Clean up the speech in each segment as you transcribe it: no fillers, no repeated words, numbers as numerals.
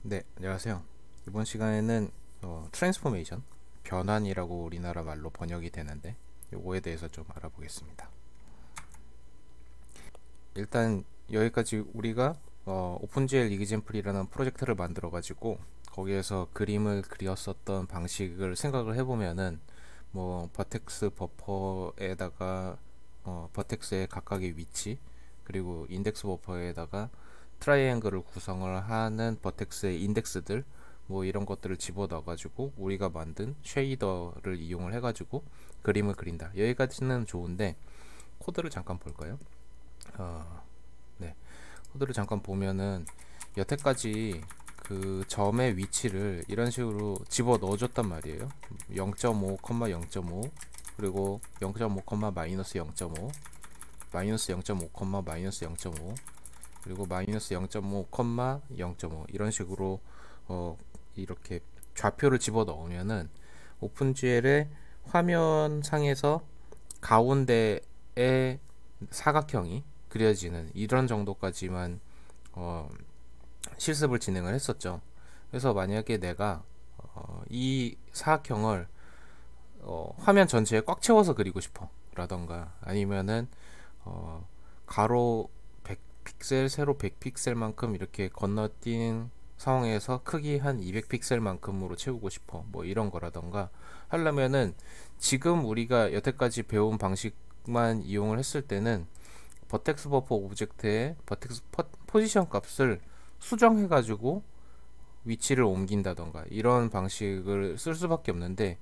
네, 안녕하세요. 이번 시간에는 트랜스포메이션, 변환이라고 우리나라 말로 번역이 되는데 요거에 대해서 좀 알아보겠습니다. 일단 여기까지 우리가 오픈GL 이그젠플이라는 프로젝트를 만들어 가지고 거기에서 그림을 그렸었던 방식을 생각을 해보면은 뭐 버텍스 버퍼에다가 버텍스의 각각의 위치, 그리고 인덱스 버퍼에다가 트라이앵글을 구성을 하는 버텍스의 인덱스들, 뭐 이런 것들을 집어넣어 가지고 우리가 만든 쉐이더를 이용을 해 가지고 그림을 그린다. 여기까지는 좋은데 코드를 잠깐 볼까요? 어, 네. 코드를 잠깐 보면은 여태까지 그 점의 위치를 이런 식으로 집어 넣어줬단 말이에요. 0.5, 0.5, 그리고 0.5, 마이너스 0.5, 마이너스 0.5, 마이너스 0.5, 그리고 마이너스 0.5, 0.5 이런 식으로 이렇게 좌표를 집어 넣으면은 오픈GL의 화면상에서 가운데에 사각형이 그려지는 이런 정도까지만 실습을 진행을 했었죠. 그래서 만약에 내가 이 사각형을 화면 전체에 꽉 채워서 그리고 싶어 라던가, 아니면은 가로 100픽셀, 세로 100픽셀만큼 이렇게 건너뛴 상황에서 크기 한 200픽셀만큼으로 채우고 싶어, 뭐 이런 거라던가 하려면은 지금 우리가 여태까지 배운 방식만 이용을 했을 때는 버텍스 버퍼 오브젝트에 버텍스 포지션 값을 수정해 가지고 위치를 옮긴다던가 이런 방식을 쓸 수밖에 없는데,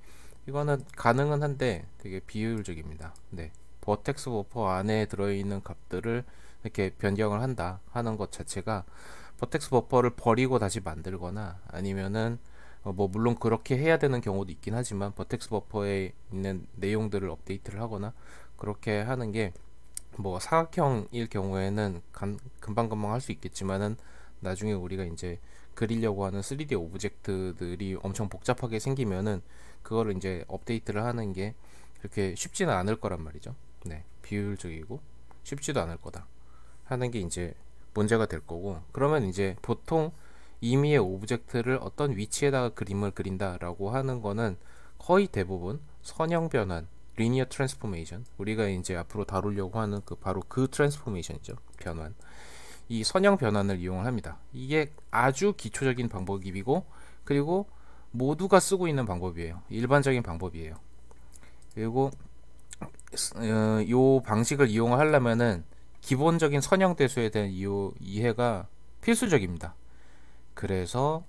이거는 가능은 한데 되게 비효율적입니다. 네. 버텍스 버퍼 안에 들어있는 값들을 이렇게 변경을 한다 하는 것 자체가 버텍스 버퍼를 버리고 다시 만들거나, 아니면은 뭐 물론 그렇게 해야 되는 경우도 있긴 하지만 버텍스 버퍼에 있는 내용들을 업데이트를 하거나 그렇게 하는 게, 뭐 사각형일 경우에는 금방금방 할 수 있겠지만은 나중에 우리가 이제 그리려고 하는 3D 오브젝트들이 엄청 복잡하게 생기면은 그거를 이제 업데이트를 하는 게 그렇게 쉽지는 않을 거란 말이죠. 네, 비효율적이고 쉽지도 않을 거다 하는 게 이제 문제가 될 거고, 그러면 이제 보통 임의의 오브젝트를 어떤 위치에다가 그림을 그린다라고 하는 거는 거의 대부분 선형 변환, 리니어 트랜스포메이션, 우리가 이제 앞으로 다루려고 하는 그 바로 그 트랜스포메이션이죠. 변환. 이 선형 변환을 이용을 합니다. 이게 아주 기초적인 방법이고, 그리고 모두가 쓰고 있는 방법이에요. 일반적인 방법이에요. 그리고 이 방식을 이용하려면은 기본적인 선형 대수에 대한 이해가 필수적입니다. 그래서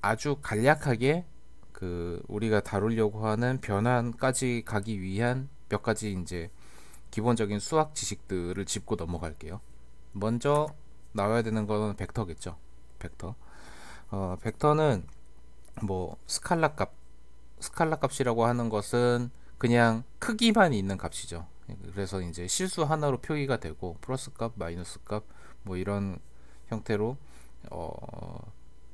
아주 간략하게 그 우리가 다루려고 하는 변환까지 가기 위한 몇 가지 이제 기본적인 수학 지식들을 짚고 넘어갈게요. 먼저 나와야 되는 거는 벡터겠죠. 벡터. 벡터는 뭐 스칼라 값이라고 하는 것은 그냥 크기만 있는 값이죠. 그래서 이제 실수 하나로 표기가 되고 플러스 값, 마이너스 값, 뭐 이런 형태로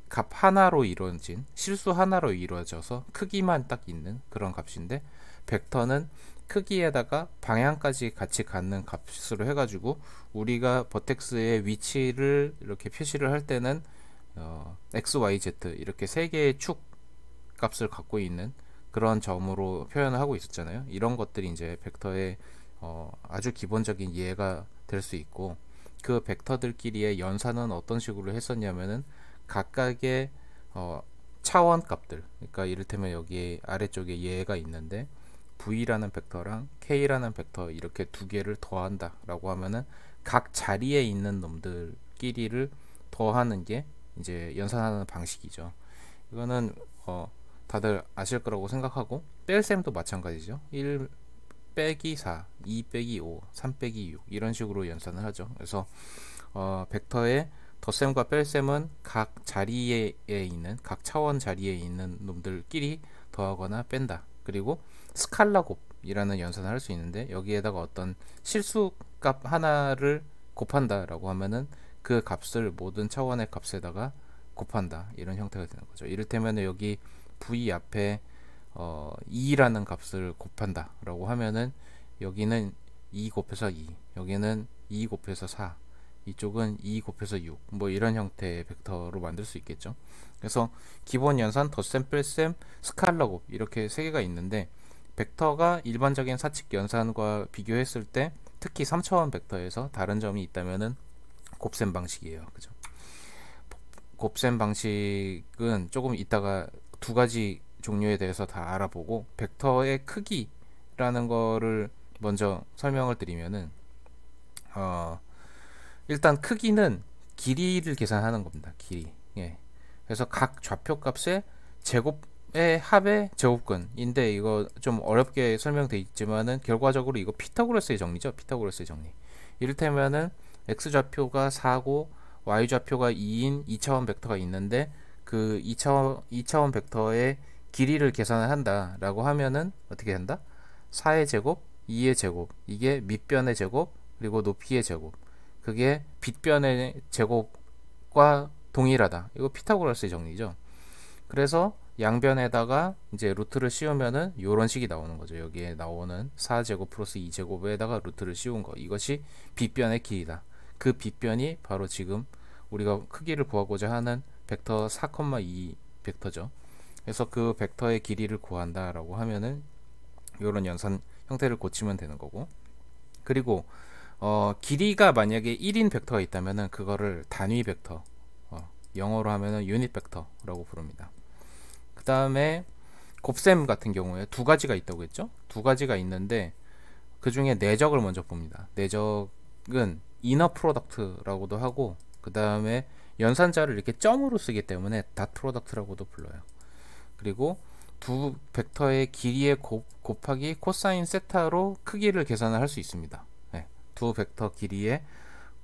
값 하나로 이루어진, 실수 하나로 이루어져서 크기만 딱 있는 그런 값인데, 벡터는 크기에다가 방향까지 같이 갖는 값으로 해가지고 우리가 버텍스의 위치를 이렇게 표시를 할 때는 x, y, z 이렇게 세 개의 축 값을 갖고 있는 그런 점으로 표현을 하고 있었잖아요. 이런 것들이 이제 벡터의 아주 기본적인 이해가 될 수 있고, 그 벡터들끼리의 연산은 어떤 식으로 했었냐면은 각각의 차원 값들, 그러니까 이를테면 여기 아래쪽에 얘가 있는데 v라는 벡터랑 k라는 벡터 이렇게 두 개를 더한다 라고 하면은 각 자리에 있는 놈들끼리를 더하는 게 이제 연산하는 방식이죠. 이거는 다들 아실 거라고 생각하고, 뺄셈도 마찬가지죠. 1 빼기 4, 2 빼기 5, 3 빼기 6 이런 식으로 연산을 하죠. 그래서 벡터의 덧셈과 뺄셈은 각 자리에 있는, 각 차원 자리에 있는 놈들끼리 더하거나 뺀다. 그리고 스칼라 곱이라는 연산을 할 수 있는데, 여기에다가 어떤 실수값 하나를 곱한다라고 하면은 그 값을 모든 차원의 값에다가 곱한다, 이런 형태가 되는 거죠. 이를테면 여기 v 앞에 2라는 값을 곱한다 라고 하면은 여기는 2 곱해서 2, 여기는 2 곱해서 4, 이쪽은 2 곱해서 6, 뭐 이런 형태의 벡터로 만들 수 있겠죠. 그래서 기본 연산, 덧셈, 뺄셈, 스칼라 곱 이렇게 세 개가 있는데, 벡터가 일반적인 사칙 연산과 비교했을 때 특히 3차원 벡터에서 다른 점이 있다면은 곱셈 방식이에요. 그죠? 곱셈 방식은 조금 이따가 두 가지 종류에 대해서 다 알아보고, 벡터의 크기라는 거를 먼저 설명을 드리면은, 일단 크기는 길이를 계산하는 겁니다. 길이. 예. 그래서 각 좌표 값의 제곱의 합의 제곱근인데, 이거 좀 어렵게 설명돼 있지만은 결과적으로 이거 피타고라스의 정리죠. 피타고라스의 정리. 이를테면은 x 좌표가 4고 y 좌표가 2인 2차원 벡터가 있는데, 그 2차원 벡터의 길이를 계산을 한다라고 하면은 어떻게 한다? 4의 제곱, 2의 제곱, 이게 밑변의 제곱, 그리고 높이의 제곱, 그게 빗변의 제곱과 동일하다. 이거 피타고라스의 정리죠. 그래서 양변에다가 이제 루트를 씌우면은 이런 식이 나오는 거죠. 여기에 나오는 4제곱 플러스 2제곱에다가 루트를 씌운 거, 이것이 빗변의 길이다. 그 빗변이 바로 지금 우리가 크기를 구하고자 하는 벡터 4,2 벡터죠. 그래서 그 벡터의 길이를 구한다라고 하면은 이런 연산 형태를 고치면 되는 거고, 그리고 길이가 만약에 1인 벡터가 있다면은 그거를 단위 벡터, 영어로 하면은 유닛 벡터라고 부릅니다. 그 다음에 곱셈 같은 경우에 두 가지가 있다고 했죠. 두 가지가 있는데 그 중에 내적을 먼저 봅니다. 내적은 이너 프로덕트라고도 하고, 그 다음에 연산자를 이렇게 점으로 쓰기 때문에 닷 프로덕트라고도 불러요. 그리고 두 벡터의 길이의 곱하기 코사인 세타로 크기를 계산을 할 수 있습니다. 네, 두 벡터 길이의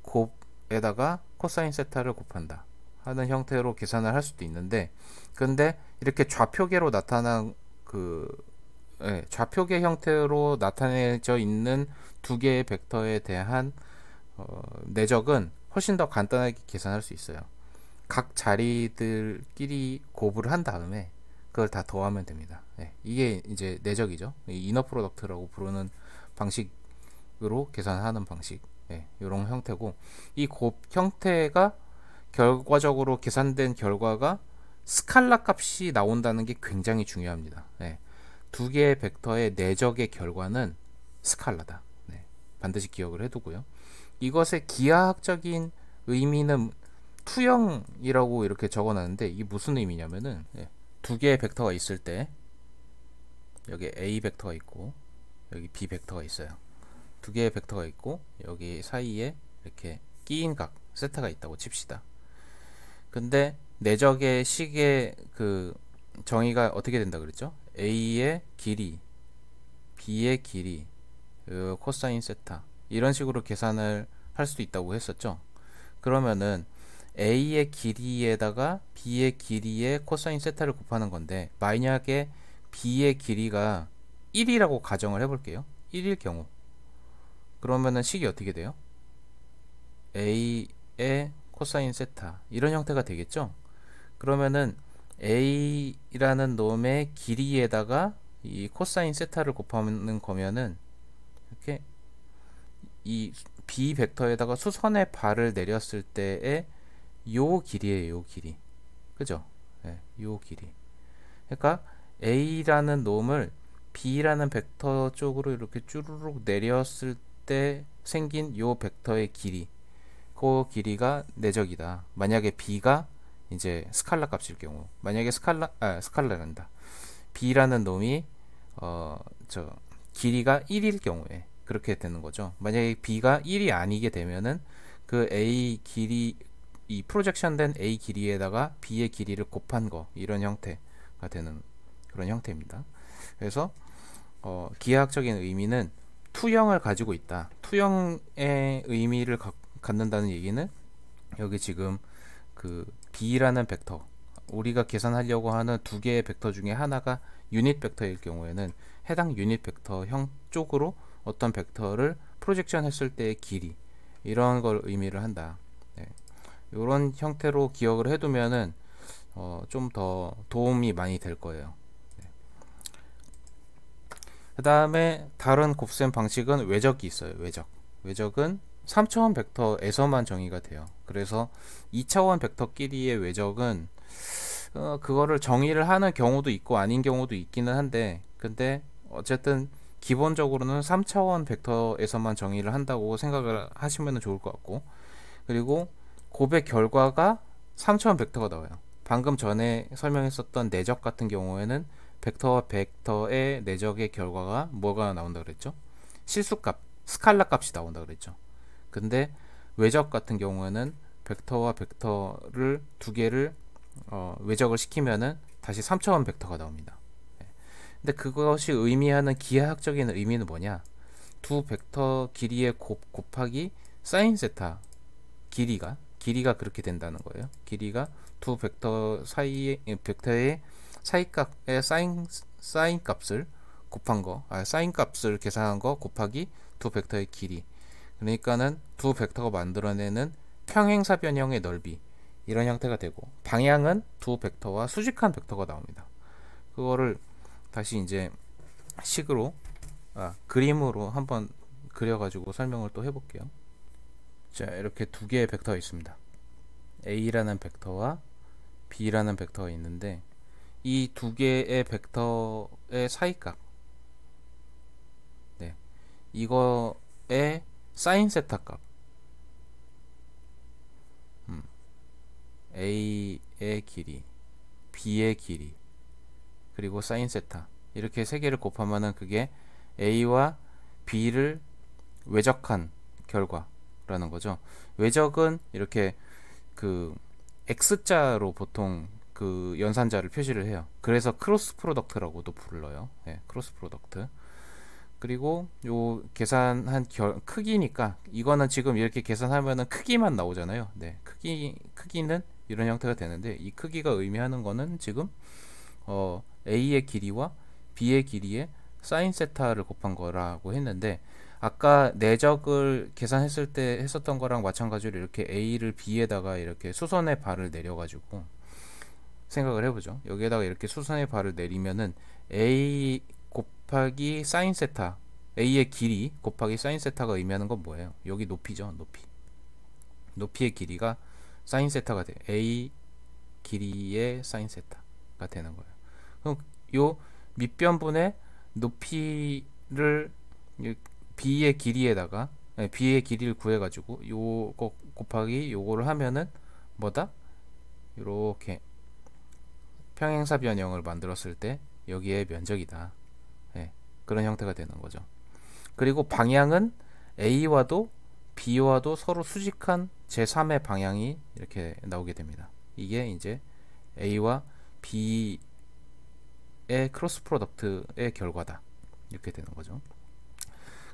곱에다가 코사인 세타를 곱한다 하는 형태로 계산을 할 수도 있는데, 근데 이렇게 좌표계로 나타난 좌표계 형태로 나타내져 있는 두 개의 벡터에 대한 내적은 훨씬 더 간단하게 계산할 수 있어요. 각 자리들끼리 곱을 한 다음에 그걸 다 더하면 됩니다. 이게 이제 내적이죠. 이너 프로덕트라고 부르는 방식으로 계산하는 방식, 이런 형태고, 이 곱 형태가 결과적으로 계산된 결과가 스칼라 값이 나온다는 게 굉장히 중요합니다. 두 개의 벡터의 내적의 결과는 스칼라다. 반드시 기억을 해두고요. 이것의 기하학적인 의미는 투영이라고 이렇게 적어놨는데, 이게 무슨 의미냐면은, 두 개의 벡터가 있을 때 여기 A 벡터가 있고 여기 B 벡터가 있어요. 두 개의 벡터가 있고 여기 사이에 이렇게 끼인 각 세타가 있다고 칩시다. 근데 내적의 식의 그 정의가 어떻게 된다 그랬죠? A의 길이, B의 길이, 코사인 세타, 이런 식으로 계산을 할 수 있다고 했었죠. 그러면은 A의 길이에다가 B의 길이의 코사인 세타를 곱하는 건데, 만약에 B의 길이가 1이라고 가정을 해볼게요. 1일 경우, 그러면은 식이 어떻게 돼요? A의 코사인 세타, 이런 형태가 되겠죠. 그러면은 A라는 놈의 길이에다가 이 코사인 세타를 곱하는 거면은 이렇게 이 B 벡터에다가 수선의 발을 내렸을 때의 요 길이에요. 요 길이. 그죠? 요 길이. 그러니까 A라는 놈을 B라는 벡터 쪽으로 이렇게 쭈루룩 내렸을 때 생긴 요 벡터의 길이, 그 길이가 내적이다. 만약에 B가 이제 스칼라 값일 경우, 만약에 스칼라란다. B라는 놈이 길이가 1일 경우에 그렇게 되는 거죠. 만약에 B가 1이 아니게 되면은 그 A 길이, 이 프로젝션 된 A 길이에다가 B의 길이를 곱한 거, 이런 형태가 되는 그런 형태입니다. 그래서 기하학적인 의미는 투영을 가지고 있다. 투영의 의미를 갖는다는 얘기는 여기 지금 그 B라는 벡터, 우리가 계산하려고 하는 두 개의 벡터 중에 하나가 유닛 벡터일 경우에는 해당 유닛 벡터 형 쪽으로 어떤 벡터를 프로젝션 했을 때의 길이, 이런 걸 의미를 한다. 이런 형태로 기억을 해두면은 좀 더 도움이 많이 될 거예요. 그 다음에 다른 곱셈 방식은 외적이 있어요. 외적은 3차원 벡터에서만 정의가 돼요. 그래서 2차원 벡터끼리의 외적은 그거를 정의를 하는 경우도 있고 아닌 경우도 있기는 한데, 근데 어쨌든 기본적으로는 3차원 벡터에서만 정의를 한다고 생각을 하시면 좋을 것 같고, 그리고 곱의 결과가 3차원 벡터가 나와요. 방금 전에 설명했었던 내적 같은 경우에는 벡터와 벡터의 내적의 결과가 뭐가 나온다 그랬죠? 실수값, 스칼라 값이 나온다 그랬죠. 근데 외적 같은 경우에는 벡터와 벡터를 두 개를 외적을 시키면은 다시 3차원 벡터가 나옵니다. 근데 그것이 의미하는 기하학적인 의미는 뭐냐? 두 벡터 길이의 곱하기 사인 세타 길이가 그렇게 된다는 거예요. 길이가 두 벡터 사이의 벡터의 사이값의 사인 값을 곱한 거, 사인 값을 계산한 거 곱하기 두 벡터의 길이. 그러니까는 두 벡터가 만들어내는 평행사 변형의 넓이, 이런 형태가 되고, 방향은 두 벡터와 수직한 벡터가 나옵니다. 그거를 다시 이제 식으로 그림으로 한번 그려가지고 설명을 또 해볼게요. 자, 이렇게 두 개의 벡터가 있습니다. A라는 벡터와 B라는 벡터가 있는데, 이 두 개의 벡터의 사이값, 네, 이거의 사인 세타 값, A의 길이, B의 길이, 그리고 사인 세타, 이렇게 세 개를 곱하면은 그게 A와 B를 외적한 결과라는 거죠. 외적은 이렇게 그 X자로 보통 그 연산자를 표시를 해요. 그래서 크로스 프로덕트라고도 불러요. 네, 크로스 프로덕트. 그리고 요 계산한 크기니까, 이거는 지금 이렇게 계산하면은 크기만 나오잖아요. 네, 크기는 이런 형태가 되는데, 이 크기가 의미하는 거는 지금 A의 길이와 B의 길이의 사인 세타를 곱한 거라고 했는데, 아까 내적을 계산했을 때 했었던 거랑 마찬가지로 이렇게 A를 B에다가 이렇게 수선의 발을 내려가지고 생각을 해보죠. 여기에다가 이렇게 수선의 발을 내리면은 A 곱하기 사인 세타, A의 길이 곱하기 사인 세타가 의미하는 건 뭐예요? 여기 높이죠. 높이의 길이가 사인 세타가 돼. A 길이의 사인 세타가 되는 거예요. 그럼 요 밑변분의 높이를 B의 길이에다가 B의 길이를 구해가지고 요거 곱하기 요거를 하면은 뭐다? 요렇게 평행사 변형을 만들었을 때 여기에 면적이다. 네, 그런 형태가 되는 거죠. 그리고 방향은 A와도 B와도 서로 수직한 제3의 방향이 이렇게 나오게 됩니다. 이게 이제 A와 B의 크로스 프로덕트의 결과다. 이렇게 되는 거죠.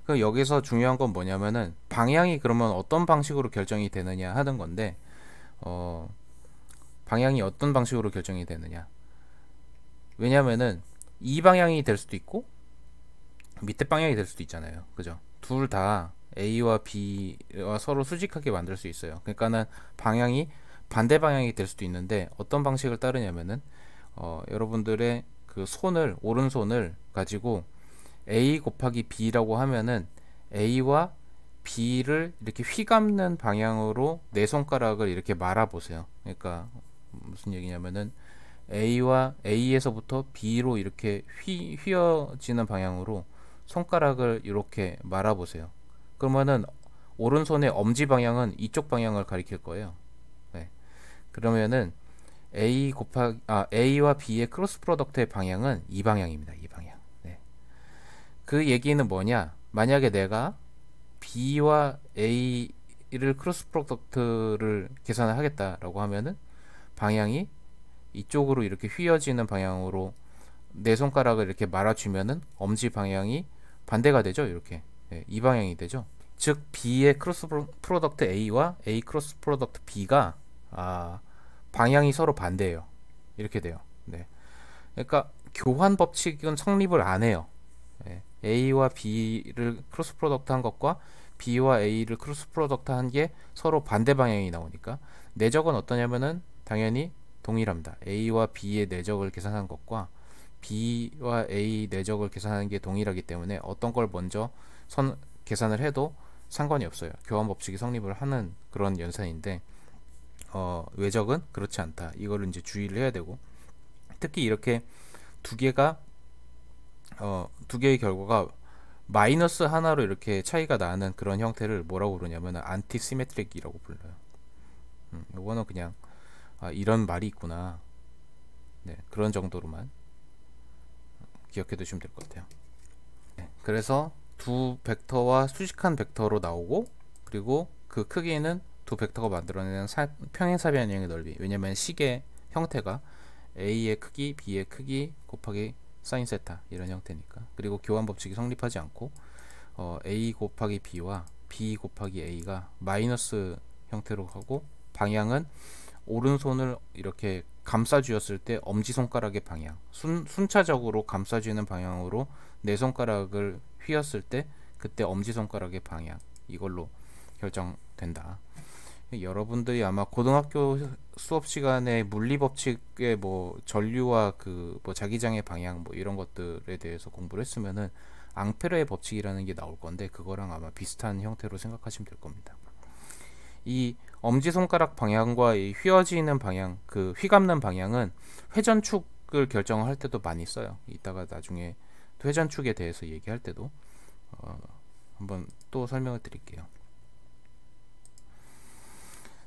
그럼 여기서 중요한 건 뭐냐면은 방향이 그러면 어떤 방식으로 결정이 되느냐 하는 건데, 방향이 어떤 방식으로 결정이 되느냐. 왜냐면은 이 방향이 될 수도 있고 밑에 방향이 될 수도 있잖아요. 그죠? 둘 다 A와 B와 서로 수직하게 만들 수 있어요. 그러니까는 방향이 반대 방향이 될 수도 있는데, 어떤 방식을 따르냐면은 여러분들의 그 오른손을 가지고 A 곱하기 B라고 하면은 A와 B를 이렇게 휘감는 방향으로 네 손가락을 이렇게 말아 보세요. 그러니까 무슨 얘기냐면은 A에서부터 B로 이렇게 휘어지는 방향으로 손가락을 이렇게 말아 보세요. 그러면은 오른손의 엄지 방향은 이쪽 방향을 가리킬 거예요. 네. 그러면은 A와 B의 크로스 프로덕트의 방향은 이 방향입니다. 이 방향. 네. 그 얘기는 뭐냐? 만약에 내가 B와 A를 크로스 프로덕트를 계산을 하겠다라고 하면은 방향이 이쪽으로 이렇게 휘어지는 방향으로 내 손가락을 이렇게 말아주면은 엄지 방향이 반대가 되죠. 이렇게. 네, 이 방향이 되죠. 즉 B의 크로스 프로덕트 A와 A 크로스 프로덕트 B가 방향이 서로 반대예요. 이렇게 돼요. 네. 그러니까 교환 법칙은 성립을 안 해요. 네. A와 B를 크로스 프로덕트 한 것과 B와 A를 크로스 프로덕트 한 게 서로 반대 방향이 나오니까 내적은 어떠냐면은 당연히 동일합니다. A와 B의 내적을 계산한 것과 B와 A 내적을 계산하는 게 동일하기 때문에 어떤 걸 먼저 계산을 해도 상관이 없어요. 교환 법칙이 성립을 하는 그런 연산인데 외적은 그렇지 않다. 이거를 이제 주의를 해야 되고, 특히 이렇게 두 개가 두 개의 결과가 마이너스 하나로 이렇게 차이가 나는 그런 형태를 뭐라고 부르냐면 안티시메트릭이라고 불러요. 요거는 그냥 이런 말이 있구나, 네, 그런 정도로만 기억해 두시면 될 것 같아요. 네, 그래서 두 벡터와 수직한 벡터로 나오고, 그리고 그 크기는 두 벡터가 만들어내는 평행사변형의 넓이, 왜냐면 식의 형태가 A의 크기, B의 크기 곱하기 사인 세타 이런 형태니까. 그리고 교환 법칙이 성립하지 않고 A 곱하기 B와 B 곱하기 A가 마이너스 형태로 하고, 방향은 오른손을 이렇게 감싸쥐었을 때 엄지손가락의 방향, 순차적으로 감싸쥐는 방향으로 네 손가락을 휘었을 때 그때 엄지손가락의 방향, 이걸로 결정된다. 여러분들이 아마 고등학교 수업 시간에 물리 법칙의 뭐 전류와 그 뭐 자기장의 방향 뭐 이런 것들에 대해서 공부를 했으면은 앙페르의 법칙이라는 게 나올 건데, 그거랑 아마 비슷한 형태로 생각하시면 될 겁니다. 이 엄지손가락 방향과 이 휘어지는 방향, 그 휘감는 방향은 회전축을 결정할 때도 많이 써요. 이따가 나중에 회전축에 대해서 얘기할 때도 한번 또 설명을 드릴게요.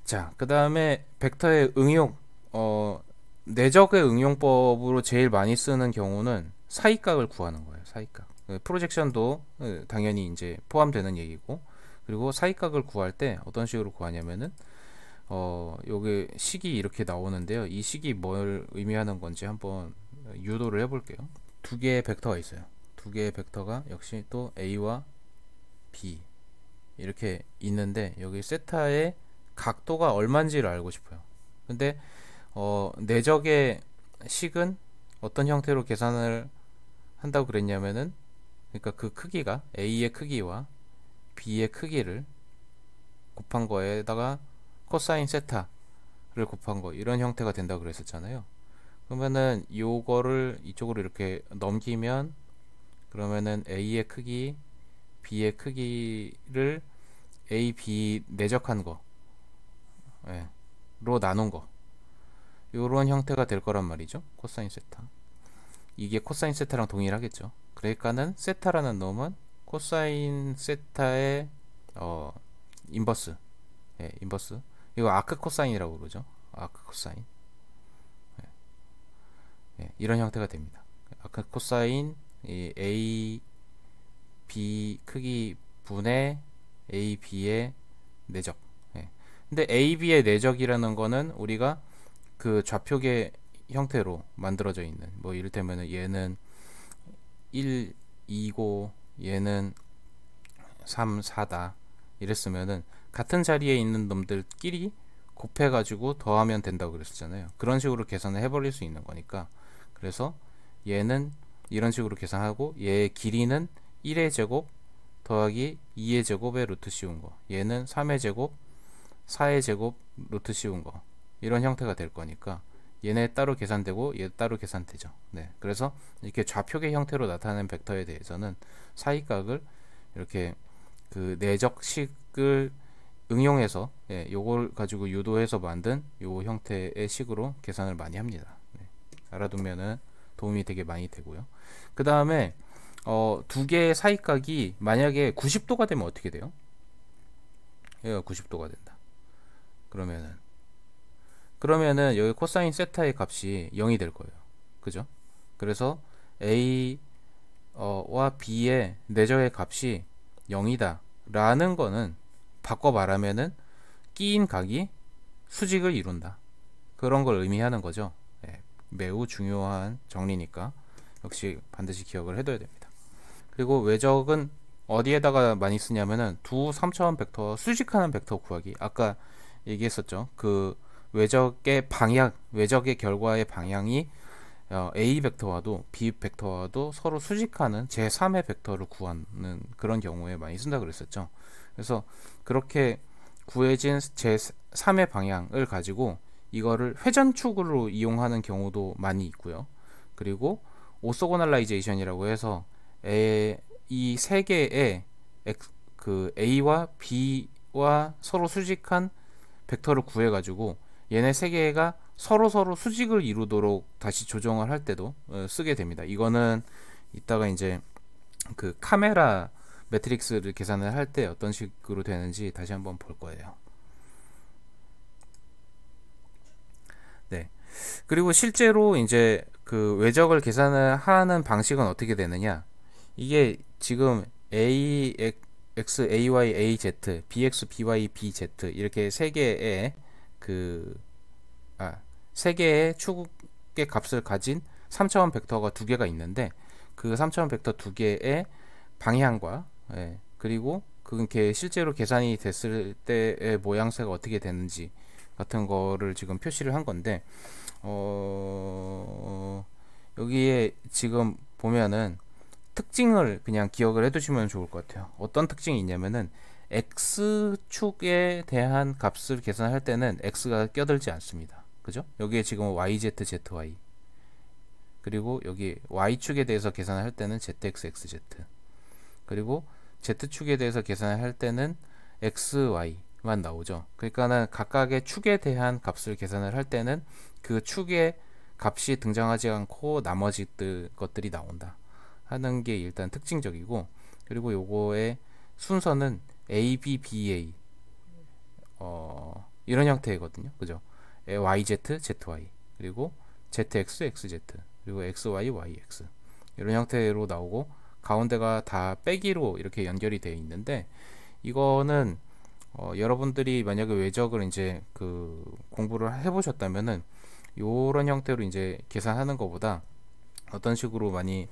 자, 그 다음에 벡터의 응용, 내적의 응용법으로 제일 많이 쓰는 경우는 사이각을 구하는 거예요. 사이각. 프로젝션도 당연히 이제 포함되는 얘기고, 그리고 사이각을 구할 때 어떤 식으로 구하냐면은 여기 식이 이렇게 나오는데요. 이 식이 뭘 의미하는 건지 한번 유도를 해볼게요. 두 개의 벡터가 있어요. 두 개의 벡터가 역시 또 A와 B 이렇게 있는데, 여기 세타의 각도가 얼마인지를 알고 싶어요. 근데 내적의 식은 어떤 형태로 계산을 한다고 그랬냐면은, 그러니까 그 크기가 A의 크기와 B의 크기를 곱한 거에다가 코사인 세타를 곱한 거, 이런 형태가 된다고 그랬었잖아요. 그러면은 요거를 이쪽으로 이렇게 넘기면, 그러면은 A의 크기, B의 크기를 A, B 내적한 거, 예, 로 나눈 거, 요런 형태가 될 거란 말이죠. 코사인 세타. 이게 코사인 세타랑 동일하겠죠. 그러니까는 세타라는 놈은 코사인 세타의 인버스, 예, 인버스. 이거 아크 코사인이라고 그러죠. 아크 코사인. 예, 이런 형태가 됩니다. 아크 코사인 A, B 크기 분의 A, B의 내적. 예. 근데 A, B의 내적이라는 거는 우리가 그 좌표계 형태로 만들어져 있는, 뭐 이를테면 얘는 1, 2고 얘는 3, 4다 이랬으면은 같은 자리에 있는 놈들끼리 곱해가지고 더하면 된다고 그랬었잖아요. 그런 식으로 계산을 해버릴 수 있는 거니까, 그래서 얘는 이런 식으로 계산하고, 얘의 길이는 1의 제곱 더하기 2의 제곱의 루트 씌운 거, 얘는 3의 제곱 4의 제곱 루트 씌운 거, 이런 형태가 될 거니까 얘네 따로 계산되고 얘 따로 계산되죠. 네, 그래서 이렇게 좌표계 형태로 나타나는 벡터에 대해서는 사이각을 이렇게 그 내적식을 응용해서, 예, 요걸 가지고 유도해서 만든 요 형태의 식으로 계산을 많이 합니다. 네, 알아두면은 도움이 되게 많이 되고요. 그 다음에 두 개의 사이각이 만약에 90도가 되면 어떻게 돼요? 얘가 90도가 된다. 그러면은 여기 코사인 세타의 값이 0이 될 거예요. 그죠? 그래서 A와 B의 내적의 값이 0이다 라는 거는, 바꿔 말하면은 끼인 각이 수직을 이룬다, 그런 걸 의미하는 거죠. 네, 매우 중요한 정리니까 역시 반드시 기억을 해둬야 됩니다. 그리고 외적은 어디에다가 많이 쓰냐면은 두 3차원 벡터 수직하는 벡터 구하기, 아까 얘기했었죠. 그 외적의 방향, 외적의 결과의 방향이 A 벡터와도 B 벡터와도 서로 수직하는 제3의 벡터를 구하는 그런 경우에 많이 쓴다 그랬었죠. 그래서 그렇게 구해진 제3의 방향을 가지고 이거를 회전축으로 이용하는 경우도 많이 있고요. 그리고 오소고널라이제이션이라고 해서 이 세 개의 그 A와 B와 서로 수직한 벡터를 구해가지고 얘네 세 개가 서로 수직을 이루도록 다시 조정을 할 때도 쓰게 됩니다. 이거는 이따가 이제 그 카메라 매트릭스를 계산을 할 때 어떤 식으로 되는지 다시 한번 볼 거예요. 네. 그리고 실제로 이제 그 외적을 계산을 하는 방식은 어떻게 되느냐? 이게 지금 X, AY, AZ, BX, BY, BZ 이렇게 그, 세 개의 축의 값을 가진 3차원 벡터가 두 개가 있는데 그 3차원 벡터 두 개의 방향과 그리고 그게 실제로 계산이 됐을 때의 모양새가 어떻게 되는지 같은 거를 지금 표시를 한 건데 여기에 지금 보면은 특징을 그냥 기억을 해두시면 좋을 것 같아요. 어떤 특징이 있냐면은 x축에 대한 값을 계산할 때는 x가 껴들지 않습니다. 그죠? 여기에 지금 yz, zy 그리고 여기 y축에 대해서 계산을 할 때는 zx, xz 그리고 z축에 대해서 계산을 할 때는 xy만 나오죠. 그러니까는 각각의 축에 대한 값을 계산을 할 때는 그 축의 값이 등장하지 않고 나머지 것들이 나온다 하는 게 일단 특징적이고, 그리고 요거의 순서는 A, B, B, A 이런 형태거든요. 그죠? YZ, ZY 그리고 ZX, XZ 그리고 XY, YX 이런 형태로 나오고 가운데가 다 빼기로 이렇게 연결이 되어 있는데, 이거는 여러분들이 만약에 외적을 이제 그 공부를 해보셨다면은 요런 형태로 이제 계산하는 것보다 어떤 식으로 많이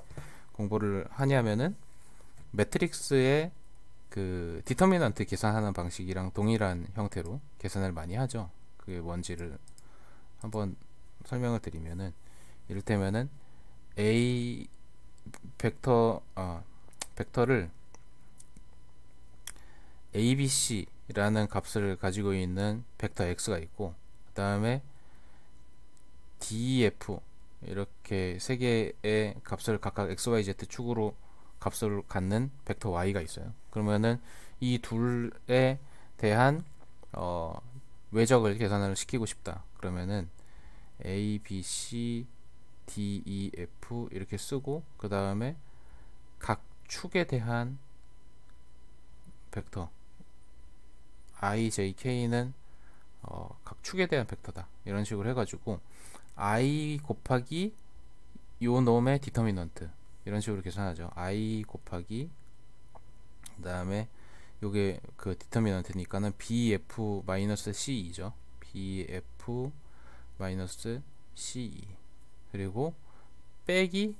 공부를 하냐면은 매트릭스의 그 디터미넌트 계산하는 방식이랑 동일한 형태로 계산을 많이 하죠. 그게 뭔지를 한번 설명을 드리면은, 이를테면은 A 벡터를 ABC라는 값을 가지고 있는 벡터 X가 있고, 그 다음에 DEF 이렇게 세 개의 값을 각각 XYZ 축으로 값을 갖는 벡터 Y가 있어요. 그러면은 이 둘에 대한 외적을 계산을 시키고 싶다. 그러면은 A, B, C, D, E, F 이렇게 쓰고, 그 다음에 각 축에 대한 벡터 I, J, K는 각 축에 대한 벡터다. 이런 식으로 해가지고 I 곱하기 요 놈의 디터미넌트 이런 식으로 계산하죠. I 곱하기 그 다음에 요게 그 디터미넌트니까는 BF-CE죠. BF-CE 그리고 빼기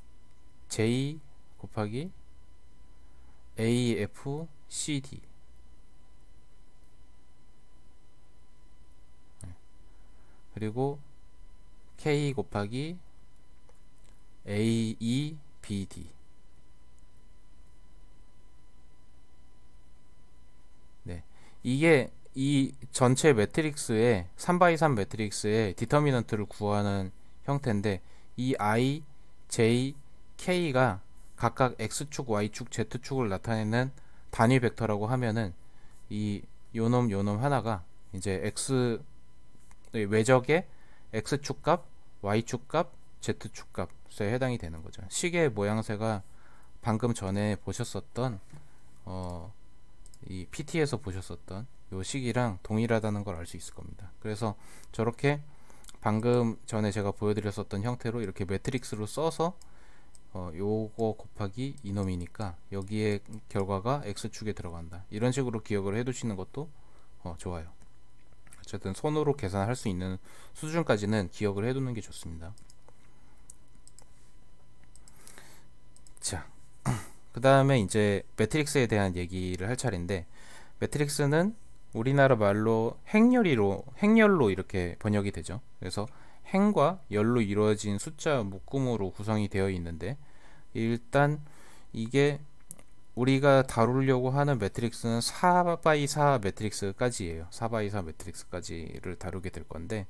J 곱하기 AFCD 그리고 K 곱하기 AEBD. 네, 이게 이 전체 매트릭스의 3x3 매트릭스의 디터미넌트를 구하는 형태인데, 이 I, J, K가 각각 X축, Y축, Z축을 나타내는 단위 벡터라고 하면은 이 요놈 하나가 이제 X 외적의 X축 값, Y축 값, Z축 값에 해당이 되는 거죠. 시계 모양새가 방금 전에 보셨었던 이 PT에서 보셨었던 요 식이랑 동일하다는 걸 알 수 있을 겁니다. 그래서 저렇게 방금 전에 제가 보여드렸었던 형태로 이렇게 매트릭스로 써서 요거 곱하기 이놈이니까 여기에 결과가 X축에 들어간다. 이런 식으로 기억을 해 두시는 것도 좋아요. 어쨌든 손으로 계산할 수 있는 수준까지는 기억을 해 두는 게 좋습니다. 자, 그 다음에 이제 매트릭스에 대한 얘기를 할 차례인데, 매트릭스는 우리나라 말로 행렬로 이렇게 번역이 되죠. 그래서 행과 열로 이루어진 숫자 묶음으로 구성이 되어 있는데, 일단 이게 우리가 다루려고 하는 매트릭스는 4x4 매트릭스까지예요. 4x4 매트릭스까지를 다루게 될 건데,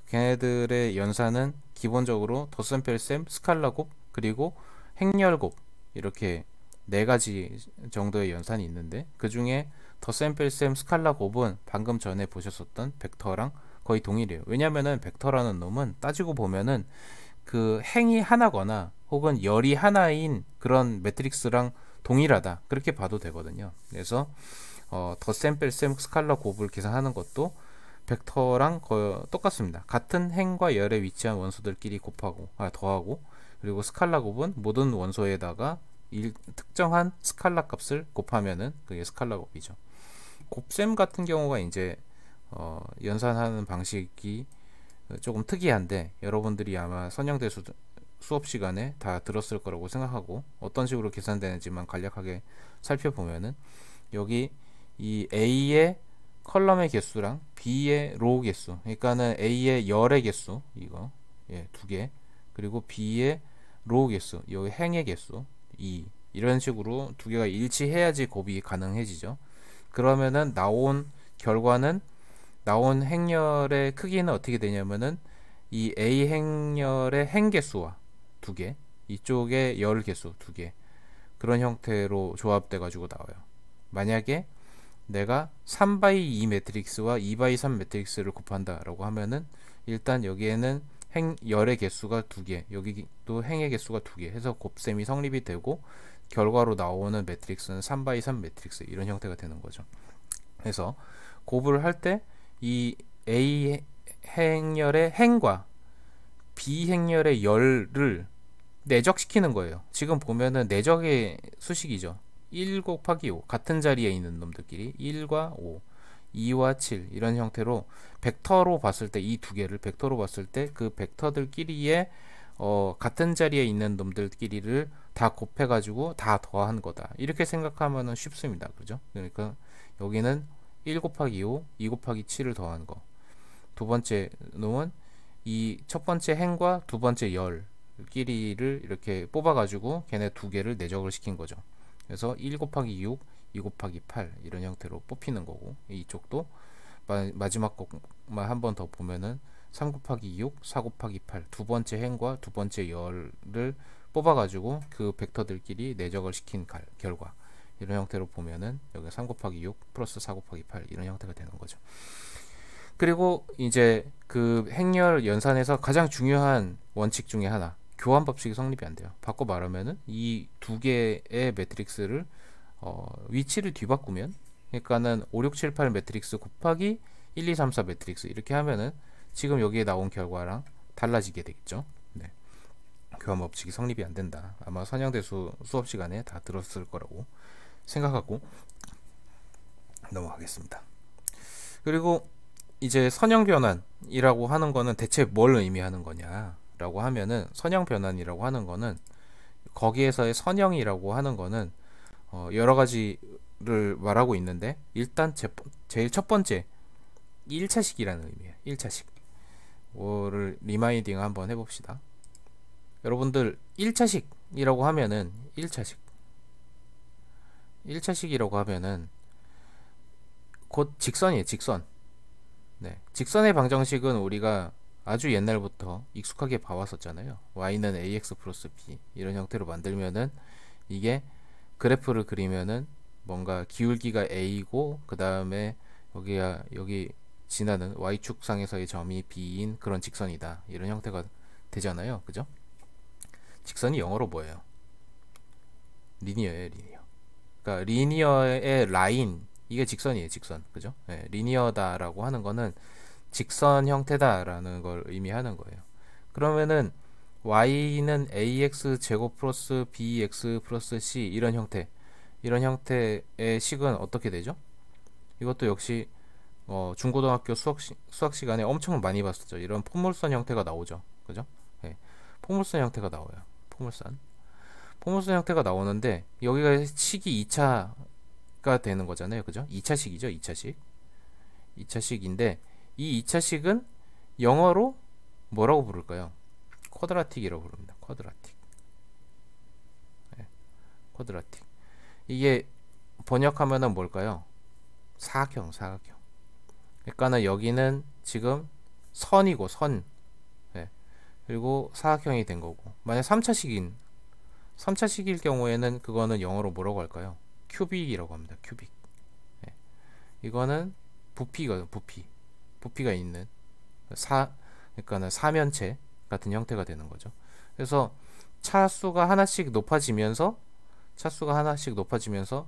걔네들의 연산은 기본적으로 덧셈, 뺄셈, 스칼라 곱, 그리고 행렬 곱 이렇게 네 가지 정도의 연산이 있는데 그 중에 덧셈 뺄셈 스칼라 곱은 방금 전에 보셨었던 벡터랑 거의 동일해요. 왜냐면은 벡터라는 놈은 따지고 보면은 그 행이 하나거나 혹은 열이 하나인 그런 매트릭스랑 동일하다 그렇게 봐도 되거든요. 그래서 덧셈 뺄셈 스칼라 곱을 계산하는 것도 벡터랑 거의 똑같습니다. 같은 행과 열에 위치한 원소들끼리 더하고 그리고 스칼라 곱은 모든 원소에다가 특정한 스칼라 값을 곱하면은 그게 스칼라 곱이죠. 곱셈 같은 경우가 이제 연산하는 방식이 조금 특이한데 여러분들이 아마 선형대수 수업 시간에 다 들었을 거라고 생각하고 어떤 식으로 계산되는지만 간략하게 살펴보면은 여기 이 A의 컬럼의 개수랑 B의 로우 개수, 그러니까는 A의 열의 개수 이거 두 개, 그리고 B의 로우 개수 여기 행의 개수 2 이런 식으로 두 개가 일치해야지 곱이 가능해지죠. 그러면은 나온 행렬의 크기는 어떻게 되냐면은 이 A 행렬의 행 개수와 두 개, 이쪽의 열 개수 두 개, 그런 형태로 조합돼 가지고 나와요. 만약에 내가 3x2 매트릭스와 2x3 매트릭스를 곱한다라고 하면은 일단 여기에는 열의 개수가 두 개, 여기도 행의 개수가 두 개 해서 곱셈이 성립이 되고 결과로 나오는 매트릭스는 3x3 매트릭스 이런 형태가 되는 거죠. 그래서 곱을 할 때 이 A 행열의 행과 B 행열의 열을 내적시키는 거예요. 지금 보면은 내적의 수식이죠. 1 곱하기 5 같은 자리에 있는 놈들끼리 1과 5 2와 7 이런 형태로 벡터로 봤을 때 이 두 개를 벡터로 봤을 때 그 벡터들끼리의 같은 자리에 있는 놈들끼리를 다 곱해 가지고 다 더한 거다 이렇게 생각하면 쉽습니다. 그죠? 그러니까 여기는 1 곱하기 5 2 곱하기 7을 더한 거, 두 번째 놈은 이 첫 번째 행과 두 번째 열 끼리를 이렇게 뽑아 가지고 걔네 두 개를 내적을 시킨 거죠. 그래서 1 곱하기 6 2 곱하기 8 이런 형태로 뽑히는 거고, 이쪽도 마지막 것만 한 번 더 보면은 3 곱하기 6 4 곱하기 8 두 번째 행과 두 번째 열을 뽑아 가지고 그 벡터들끼리 내적을 시킨 결과 이런 형태로 보면은 여기 3 곱하기 6 플러스 4 곱하기 8 이런 형태가 되는 거죠. 그리고 이제 그 행렬 연산에서 가장 중요한 원칙 중에 하나, 교환 법칙이 성립이 안 돼요. 바꿔 말하면은 이 두 개의 매트릭스를 위치를 뒤바꾸면, 그러니까는 5 6 7 8 매트릭스 곱하기 1 2 3 4 매트릭스 이렇게 하면은 지금 여기에 나온 결과랑 달라지게 되겠죠. 네. 교환 법칙이 성립이 안 된다. 아마 선형대수 수업 시간에 다 들었을 거라고 생각하고 넘어가겠습니다. 그리고 이제 선형 변환이라고 하는 거는 대체 뭘 의미하는 거냐라고 하면은, 선형 변환이라고 하는 거는 거기에서의 선형이라고 하는 거는 여러 가지를 말하고 있는데, 일단 제일 첫 번째 1차식이라는 의미예요. 1차식. 뭐를 리마인딩 한번 해봅시다. 여러분들 1차식이라고 하면은 1차식이라고 하면은 곧 직선이에요. 직선. 네. 직선의 방정식은 우리가 아주 옛날부터 익숙하게 봐왔었잖아요. y는 ax 플러스 b 이런 형태로 만들면은 이게 그래프를 그리면은 뭔가 기울기가 a이고 그 다음에 여기 지나는 y축상에서의 점이 b인 그런 직선이다 이런 형태가 되잖아요. 그죠? 직선이 영어로 뭐예요? 리니어예요. 리니어. 그러니까 리니어의 라인, 이게 직선이에요. 직선. 그죠? 네, 리니어다라고 하는 거는 직선 형태다라는 걸 의미하는 거예요. 그러면은 y는 ax 제곱 플러스 bx 플러스 c 이런 형태의 식은 어떻게 되죠? 이것도 역시 중고등학교 수학 시간에 엄청 많이 봤었죠. 이런 포물선 형태가 나오죠. 그죠? 네, 포물선 형태가 나와요. 포물선 형태가 나오는데 여기가 식이 2차가 되는 거잖아요. 그죠? 2차식이죠. 2차식인데 이 2차식은 영어로 뭐라고 부를까요? 쿼드라틱이라고 부릅니다. 쿼드라틱. 네, 쿼드라틱. 이게 번역하면은 뭘까요? 사각형. 그러니까는 여기는 지금 선이고 선. 네. 그리고 사각형이 된 거고. 만약 3차식인 3차식일 경우에는 그거는 영어로 뭐라고 할까요? 큐빅이라고 합니다. 큐빅. 네. 이거는 부피가 부피가 있는 그러니까는 사면체 같은 형태가 되는 거죠. 그래서 차수가 하나씩 높아지면서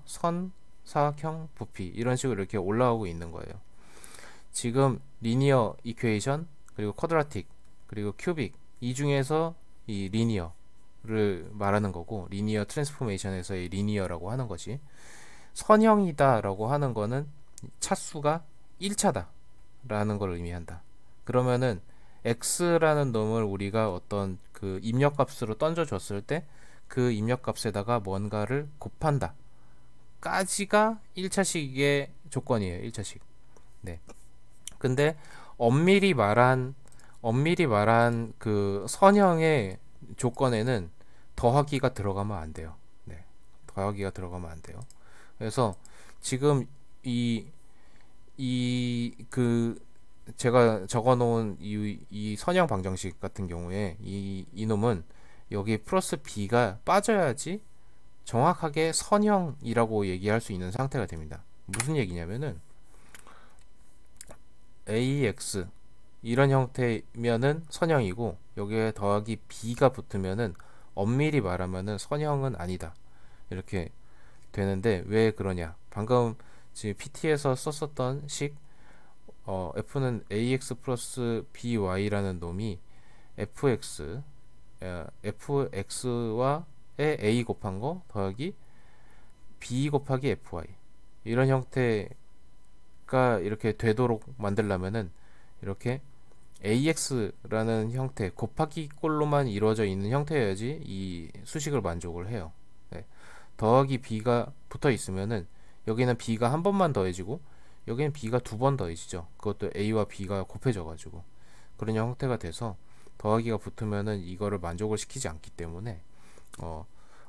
선, 사각형, 부피 이런 식으로 이렇게 올라오고 있는 거예요. 지금 리니어 이퀘이션 그리고 쿼드라틱 그리고 큐빅 이 중에서 이 리니어를 말하는 거고, 리니어 트랜스포메이션에서의 리니어라고 하는 것이 선형이다 라고 하는 거는 차수가 1차다 라는 걸 의미한다. 그러면은 x라는 놈을 우리가 어떤 그 입력값으로 던져줬을 때 그 입력값에다가 뭔가를 곱한다 까지가 1차식의 조건이에요. 1차식. 네. 근데 엄밀히 말한 그 선형의 조건에는 더하기가 들어가면 안 돼요. 네. 더하기가 들어가면 안 돼요. 그래서 지금 그 제가 적어 놓은 이 선형 방정식 같은 경우에 이놈은 여기 플러스 b가 빠져야지 정확하게 선형이라고 얘기할 수 있는 상태가 됩니다. 무슨 얘기냐면은 ax 이런 형태면은 선형이고, 여기에 더하기 b가 붙으면은 엄밀히 말하면은 선형은 아니다 이렇게 되는데, 왜 그러냐? 방금 지금 PT에서 썼었던 식 f는 ax 플러스 by라는 놈이 fx와 a 곱한 거 더하기 b 곱하기 fy 이런 형태가 이렇게 되도록 만들려면은 이렇게 ax라는 형태 곱하기 꼴로만 이루어져 있는 형태여야지 이 수식을 만족을 해요. 네. 더하기 b가 붙어 있으면은 여기는 b가 한 번만 더해지고 여기는 b가 두 번 더해지죠. 그것도 a와 b가 곱해져 가지고 그런 형태가 돼서 더하기가 붙으면은 이거를 만족을 시키지 않기 때문에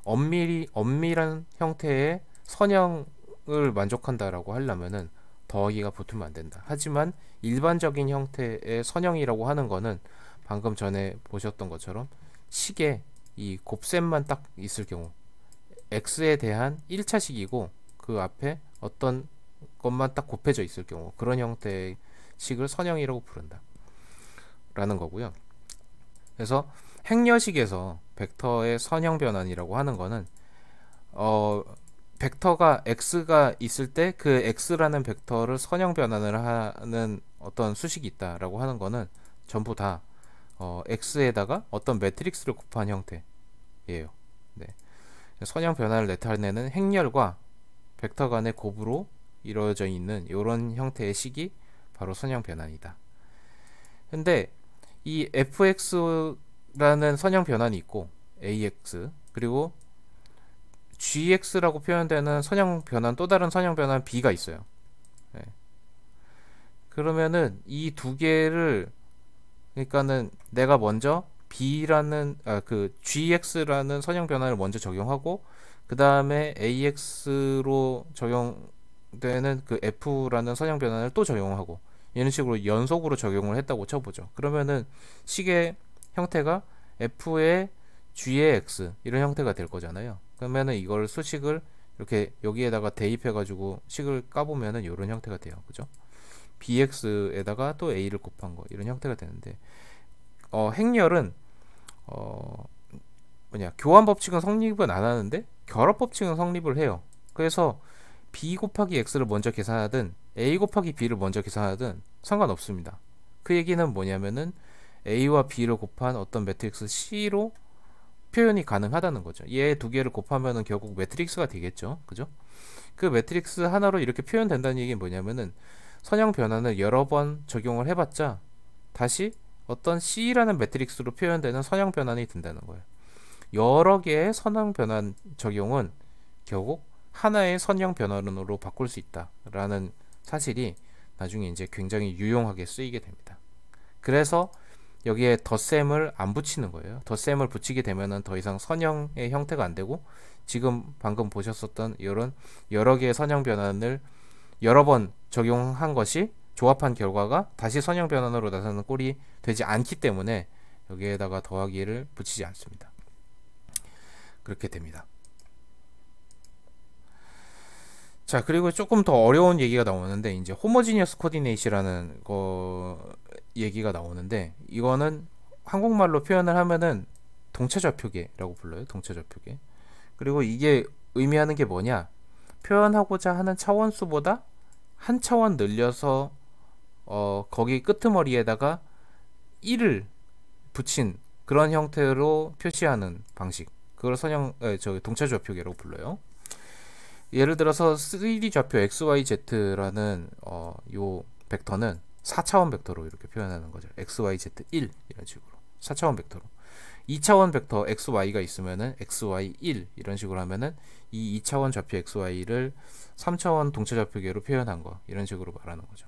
엄밀한 형태의 선형을 만족한다라고 하려면은 더하기가 붙으면 안 된다. 하지만 일반적인 형태의 선형이라고 하는 거는 방금 전에 보셨던 것처럼 식에 이 곱셈만 딱 있을 경우, x에 대한 1차식이고 그 앞에 어떤 것만 딱 곱해져 있을 경우, 그런 형태의 식을 선형이라고 부른다 라는 거고요. 그래서 행여식에서 벡터의 선형 변환이라고 하는 거는 벡터가 x가 있을 때 그 x라는 벡터를 선형 변환을 하는 어떤 수식이 있다라고 하는 거는 전부 다 x에다가 어떤 매트릭스를 곱한 형태예요. 네. 선형 변환을 나타내는 행렬과 벡터 간의 곱으로 이루어져 있는 이런 형태의 식이 바로 선형 변환이다. 근데 이 fx라는 선형 변환이 있고 ax 그리고 gx라고 표현되는 선형 변환, 또 다른 선형 변환 b가 있어요. 네. 그러면은 이 두 개를, 그러니까는 내가 먼저 b라는 그 gx라는 선형 변환을 먼저 적용하고 그 다음에 ax로 적용되는 그 f라는 선형 변환을 또 적용하고 이런 식으로 연속으로 적용을 했다고 쳐보죠. 그러면은 식의 형태가 f의 g의 x 이런 형태가 될 거잖아요. 그러면은 이걸 수식을 이렇게 여기에다가 대입해 가지고 식을 까보면은 이런 형태가 돼요. 그죠? bx에다가 또 a를 곱한 거 이런 형태가 되는데, 행렬은 교환 법칙은 성립은 안 하는데 결합 법칙은 성립을 해요. 그래서 b 곱하기 x를 먼저 계산하든 a 곱하기 b를 먼저 계산하든 상관없습니다. 그 얘기는 뭐냐면은 a와 b를 곱한 어떤 매트릭스 c로 표현이 가능하다는 거죠. 얘 두 개를 곱하면은 결국 매트릭스가 되겠죠. 그죠? 그 매트릭스 하나로 이렇게 표현된다는 얘기는 뭐냐면은 선형 변환을 여러 번 적용을 해봤자 다시 어떤 C라는 매트릭스로 표현되는 선형 변환이 된다는 거예요. 여러 개의 선형 변환 적용은 결국 하나의 선형 변환으로 바꿀 수 있다라는 사실이 나중에 이제 굉장히 유용하게 쓰이게 됩니다. 그래서 여기에 덧셈을 안 붙이는 거예요. 덧셈을 붙이게 되면은 더 이상 선형의 형태가 안 되고, 지금 방금 보셨었던 이런 여러 개의 선형 변환을 여러 번 적용한 것이 조합한 결과가 다시 선형 변환으로 나타나는 꼴이 되지 않기 때문에 여기에다가 더하기를 붙이지 않습니다. 그렇게 됩니다. 자, 그리고 조금 더 어려운 얘기가 나오는데 이제 호모지니어스 코디네이트라는 거 얘기가 나오는데, 이거는 한국말로 표현을 하면은 동체좌표계라고 불러요. 동체좌표계. 그리고 이게 의미하는 게 뭐냐? 표현하고자 하는 차원수보다 한 차원 늘려서 거기 끄트머리에다가 1을 붙인 그런 형태로 표시하는 방식. 그걸 동체좌표계라고 불러요. 예를 들어서 3D 좌표 XYZ라는 요 벡터는 4차원 벡터로 이렇게 표현하는 거죠. XYZ1 이런 식으로 4차원 벡터로. 2차원 벡터 XY가 있으면은 XY1 이런 식으로 하면은 이 2차원 좌표 XY를 3차원 동차좌표계로 표현한 거, 이런 식으로 말하는 거죠.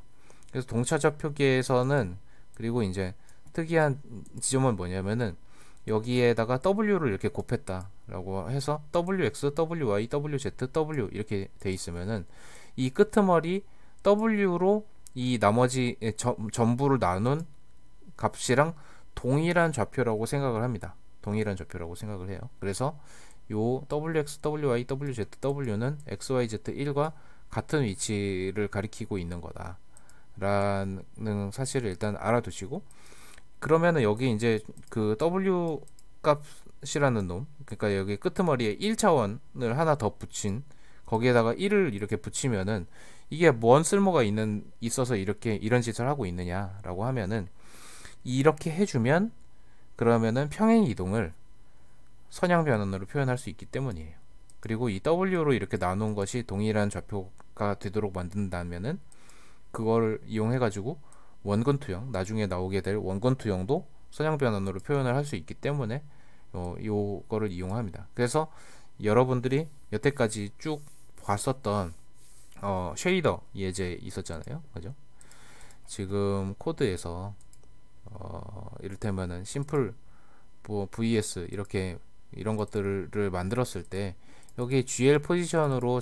그래서 동차좌표계에서는, 그리고 이제 특이한 지점은 뭐냐면은 여기에다가 W를 이렇게 곱했다라고 해서 WX, WY, WZ, W 이렇게 돼 있으면은 이 끄트머리 W로 이 나머지 전부를 나눈 값이랑 동일한 좌표라고 생각을 합니다. 동일한 좌표라고 생각을 해요. 그래서 요 WX, WY, WZ, W는 XYZ1과 같은 위치를 가리키고 있는 거다 라는 사실을 일단 알아두시고, 그러면은 여기 이제 그 W 값이라는 놈, 그러니까 여기 끄트머리에 1차원을 하나 더 붙인, 거기에다가 1을 이렇게 붙이면은 이게 뭔 쓸모가 있어서 이렇게 이런 짓을 하고 있느냐라고 하면은, 이렇게 해주면 그러면은 평행 이동을 선형 변환으로 표현할 수 있기 때문이에요. 그리고 이 W로 이렇게 나눈 것이 동일한 좌표가 되도록 만든다면은 그거를 이용해 가지고 원근 투영, 나중에 나오게 될 원근 투영도 선형 변환으로 표현을 할 수 있기 때문에 요거를 이용합니다. 그래서 여러분들이 여태까지 쭉 봤었던 쉐이더 예제 있었잖아요, 그죠? 지금 코드에서 이를테면은 심플 VS 이렇게 이런 것들을 만들었을 때 여기 GL 포지션으로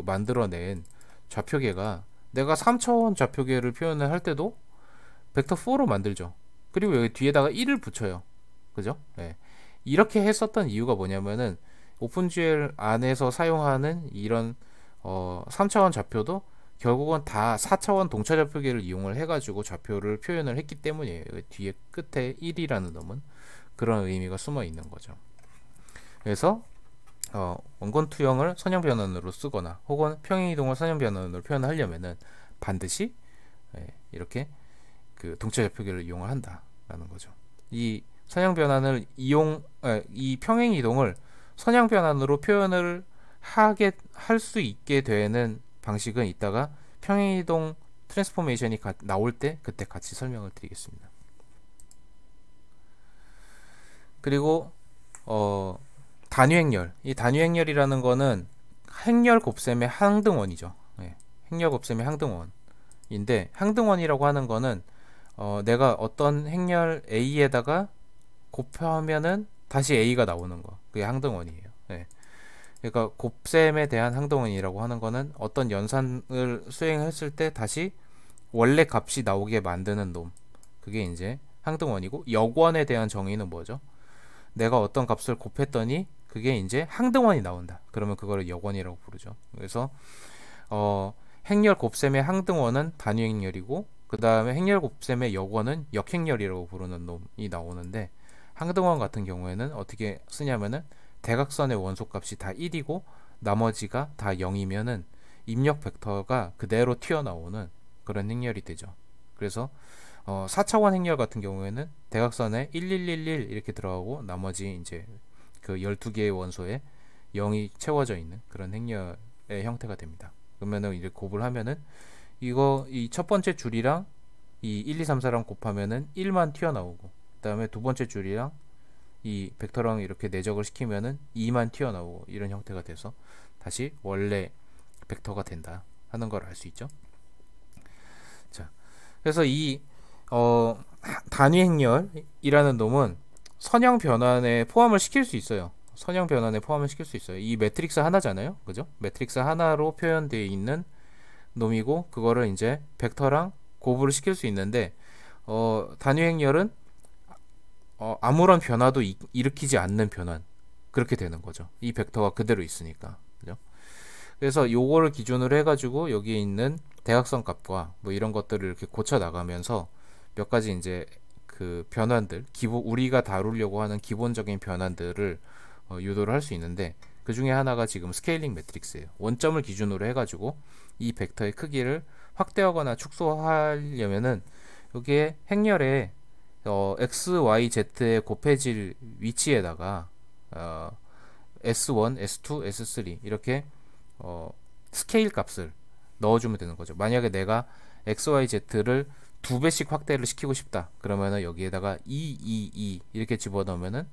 만들어낸 좌표계가 내가 3차원 좌표계를 표현을 할 때도 벡터 4로 만들죠. 그리고 여기 뒤에다가 1을 붙여요. 그죠? 네. 이렇게 했었던 이유가 뭐냐면은 오픈GL 안에서 사용하는 이런 3차원 좌표도 결국은 다 4차원 동차좌표계를 이용을 해가지고 좌표를 표현을 했기 때문이에요. 뒤에 끝에 1이라는 놈은 그런 의미가 숨어 있는 거죠. 그래서 원본 투영을 선형 변환으로 쓰거나 혹은 평행 이동을 선형 변환으로 표현하려면은 반드시 이렇게 그 동차좌표계를 이용을 한다라는 거죠. 이 선형 변환을 이 평행 이동을 선형 변환으로 표현을 할 수 있게 되는 방식은 이따가 평행 이동 트랜스포메이션이 나올 때 그때 같이 설명을 드리겠습니다. 그리고 단위행렬, 이 단위행렬이라는 거는 행렬 곱셈의 항등원이죠. 행렬 곱셈의 항등원인데, 항등원이라고 하는 거는 내가 어떤 행렬 A에다가 곱하면은 다시 A가 나오는 거, 그게 항등원이에요. 그러니까 곱셈에 대한 항등원이라고 하는 거는 어떤 연산을 수행했을 때 다시 원래 값이 나오게 만드는 놈, 그게 이제 항등원이고, 역원에 대한 정의는 뭐죠? 내가 어떤 값을 곱했더니 그게 이제 항등원이 나온다. 그러면 그거를 역원이라고 부르죠. 그래서 행렬 곱셈의 항등원은 단위행렬이고, 그 다음에 행렬 곱셈의 역원은 역행렬이라고 부르는 놈이 나오는데, 항등원 같은 경우에는 어떻게 쓰냐면은 대각선의 원소값이 다 1이고 나머지가 다 0이면은 입력 벡터가 그대로 튀어나오는 그런 행렬이 되죠. 그래서 4차원 행렬 같은 경우에는 대각선에 1111 이렇게 들어가고 나머지 이제 그 12개의 원소에 0이 채워져 있는 그런 행렬의 형태가 됩니다. 그러면은 이제 곱을 하면은 이 첫 번째 줄이랑 이 1, 2, 3, 4랑 곱하면은 1만 튀어나오고, 그 다음에 두 번째 줄이랑 이 벡터랑 이렇게 내적을 시키면은 2만 튀어나오고, 이런 형태가 돼서 다시 원래 벡터가 된다 하는 걸 알 수 있죠. 자, 그래서 이 단위 행렬이라는 놈은 선형 변환에 포함을 시킬 수 있어요. 선형 변환에 포함을 시킬 수 있어요. 이 매트릭스 하나잖아요, 그죠? 매트릭스 하나로 표현되어 있는 놈이고, 그거를 이제 벡터랑 곱을 시킬 수 있는데, 단위 행렬은 아무런 변화도 일으키지 않는 변환, 그렇게 되는 거죠. 이 벡터가 그대로 있으니까. 그죠? 그래서 요거를 기준으로 해가지고 여기에 있는 대각선 값과 뭐 이런 것들을 이렇게 고쳐 나가면서 몇 가지 이제 그 변환들, 우리가 다루려고 하는 기본적인 변환들을 유도를 할 수 있는데, 그 중에 하나가 지금 스케일링 매트릭스예요. 원점을 기준으로 해가지고 이 벡터의 크기를 확대하거나 축소하려면은 여기에 행렬에 x, y, z의 곱해질 위치에다가 S1, S2, S3 이렇게 스케일 값을 넣어주면 되는 거죠. 만약에 내가 x, y, z를 2배씩 확대를 시키고 싶다. 그러면은 여기에다가 2 이렇게 집어넣으면은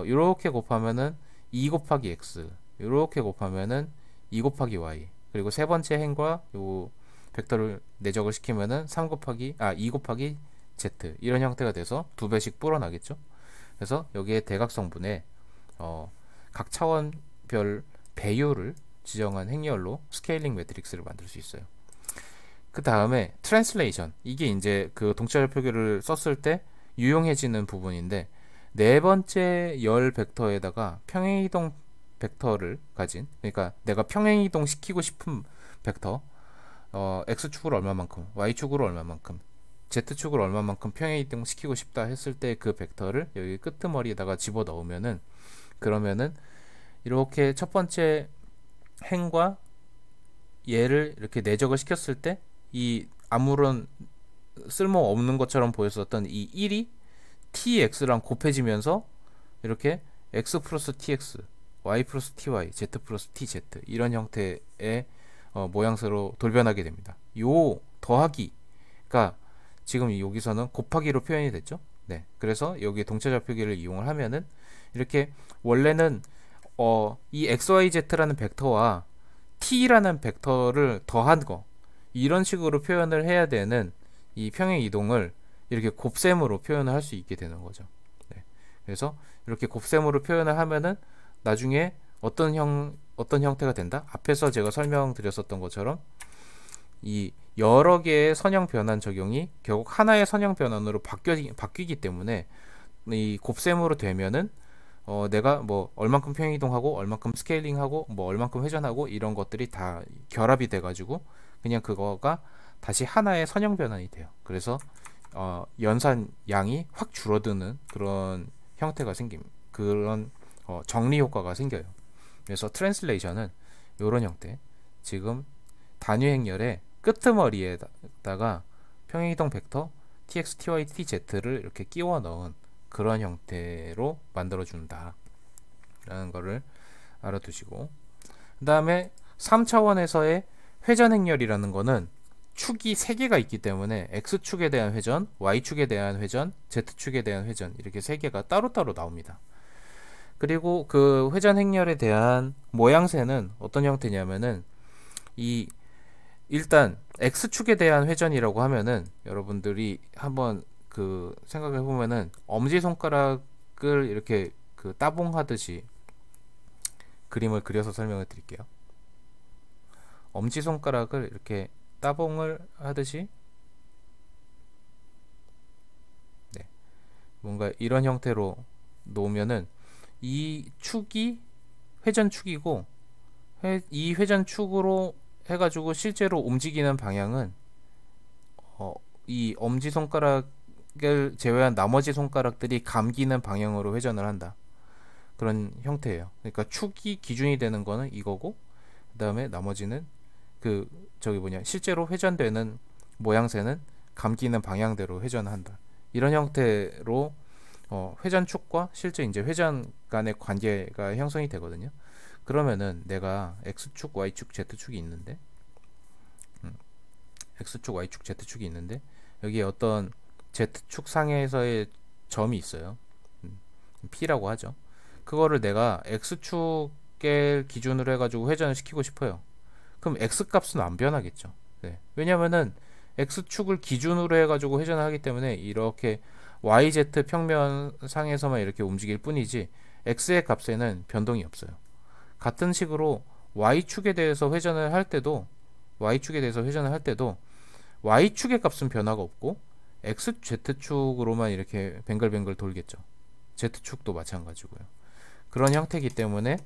이렇게 곱하면은 2 곱하기 x, 이렇게 곱하면은 2 곱하기 y, 그리고 세 번째 행과 요 벡터를 내적을 시키면은 2 곱하기 z, 이런 형태가 돼서 2배씩 불어나겠죠. 그래서 여기에 대각성분에 각 차원별 배율을 지정한 행렬로 스케일링 매트릭스를 만들 수 있어요. 그 다음에 트랜슬레이션, 이게 이제 그 동차별 표기를 썼을 때 유용해지는 부분인데, 네 번째 열 벡터에다가 평행이동 벡터를 가진, 그러니까 내가 평행이동 시키고 싶은 벡터, x축으로 얼마만큼, y축으로 얼마만큼, z축으로 얼마만큼 평행이동 시키고 싶다 했을 때 그 벡터를 여기 끄트머리에다가 집어 넣으면은, 그러면은 이렇게 첫 번째 행과 얘를 이렇게 내적을 시켰을 때 이 아무런 쓸모 없는 것처럼 보였었던 이 1이 tx랑 곱해지면서 이렇게 x 플러스 tx, y 플러스 ty, z 플러스 tz, 이런 형태의 모양새로 돌변하게 됩니다. 요 더하기가 지금 여기서는 곱하기로 표현이 됐죠. 네, 그래서 여기 동차적 표기를 이용을 하면은 이렇게 원래는 이 xyz라는 벡터와 t라는 벡터를 더한 거, 이런 식으로 표현을 해야 되는 이 평행 이동을 이렇게 곱셈으로 표현을 할 수 있게 되는 거죠. 네. 그래서 이렇게 곱셈으로 표현을 하면은 나중에 어떤 형태가 된다? 앞에서 제가 설명드렸었던 것처럼 이 여러 개의 선형 변환 적용이 결국 하나의 선형 변환으로 바뀌기 때문에 이 곱셈으로 되면은 내가 뭐 얼만큼 평행 이동하고 얼만큼 스케일링하고 뭐 얼만큼 회전하고 이런 것들이 다 결합이 돼 가지고 그냥 그거가 다시 하나의 선형 변환이 돼요. 그래서 연산 양이 확 줄어드는 그런 형태가 그런 정리 효과가 생겨요. 그래서 트랜슬레이션은 이런 형태, 지금 단위 행렬의 끄트머리에다가 평행이동 벡터 tx, ty, tz를 이렇게 끼워 넣은 그런 형태로 만들어 준다 라는 거를 알아두시고, 그 다음에 3차원에서의 회전 행렬이라는 거는 축이 3개가 있기 때문에 x축에 대한 회전, y축에 대한 회전, z축에 대한 회전, 이렇게 3개가 따로따로 나옵니다. 그리고 그 회전 행렬에 대한 모양새는 어떤 형태냐면은 일단 x축에 대한 회전이라고 하면은 여러분들이 한번 그 생각해 보면은 엄지손가락을 이렇게 그 따봉하듯이 그림을 그려서 설명을 드릴게요. 엄지손가락을 이렇게 따봉을 하듯이, 네, 뭔가 이런 형태로 놓으면은 이 축이 회전축이고, 이 회전축으로 해가지고 실제로 움직이는 방향은 이 엄지손가락을 제외한 나머지 손가락들이 감기는 방향으로 회전을 한다, 그런 형태예요. 그러니까 축이 기준이 되는 거는 이거고, 그 다음에 나머지는 실제로 회전되는 모양새는 감기는 방향대로 회전한다, 이런 형태로 회전축과 실제 이제 회전 간의 관계가 형성이 되거든요. 그러면은 내가 x축, y축, z축이 있는데, x축, y축, z축이 있는데 여기에 어떤 z축 상에서의 점이 있어요. P라고 하죠. 그거를 내가 x축을 기준으로 해가지고 회전을 시키고 싶어요. 그럼 x값은 안 변하겠죠. 네. 왜냐면은 x축을 기준으로 해가지고 회전을 하기 때문에 이렇게 yz 평면 상에서만 이렇게 움직일 뿐이지 x의 값에는 변동이 없어요. 같은 식으로 y축에 대해서 회전을 할 때도 y축의 값은 변화가 없고 xz축으로만 이렇게 뱅글뱅글 돌겠죠. z축도 마찬가지고요. 그런 형태이기 때문에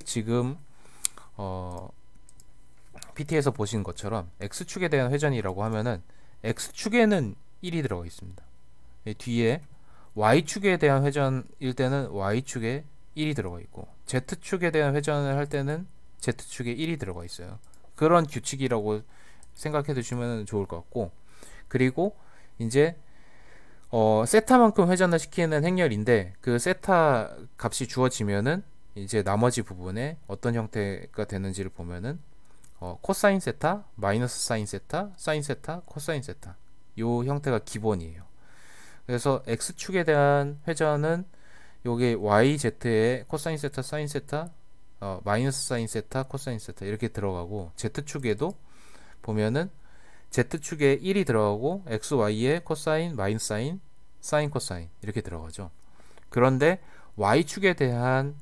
지금 PT에서 보신 것처럼 X축에 대한 회전이라고 하면은 X축에는 1이 들어가 있습니다. 뒤에 Y축에 대한 회전일 때는 Y축에 1이 들어가 있고, Z축에 대한 회전을 할 때는 Z축에 1이 들어가 있어요. 그런 규칙이라고 생각해 두시면 좋을 것 같고, 그리고 이제 세타만큼 회전을 시키는 행렬인데, 그 세타 값이 주어지면은 이제 나머지 부분에 어떤 형태가 되는지를 보면은 코사인 세타, 마이너스 사인 세타, 사인 세타, 코사인 세타, 요 형태가 기본이에요. 그래서 X축에 대한 회전은 요게 YZ의 코사인 세타, 사인 세타, 마이너스 사인 세타, 코사인 세타 이렇게 들어가고, Z축에도 보면은 Z축에 1이 들어가고 XY의 코사인, 마이너스 사인, 사인, 코사인 이렇게 들어가죠. 그런데 Y축에 대한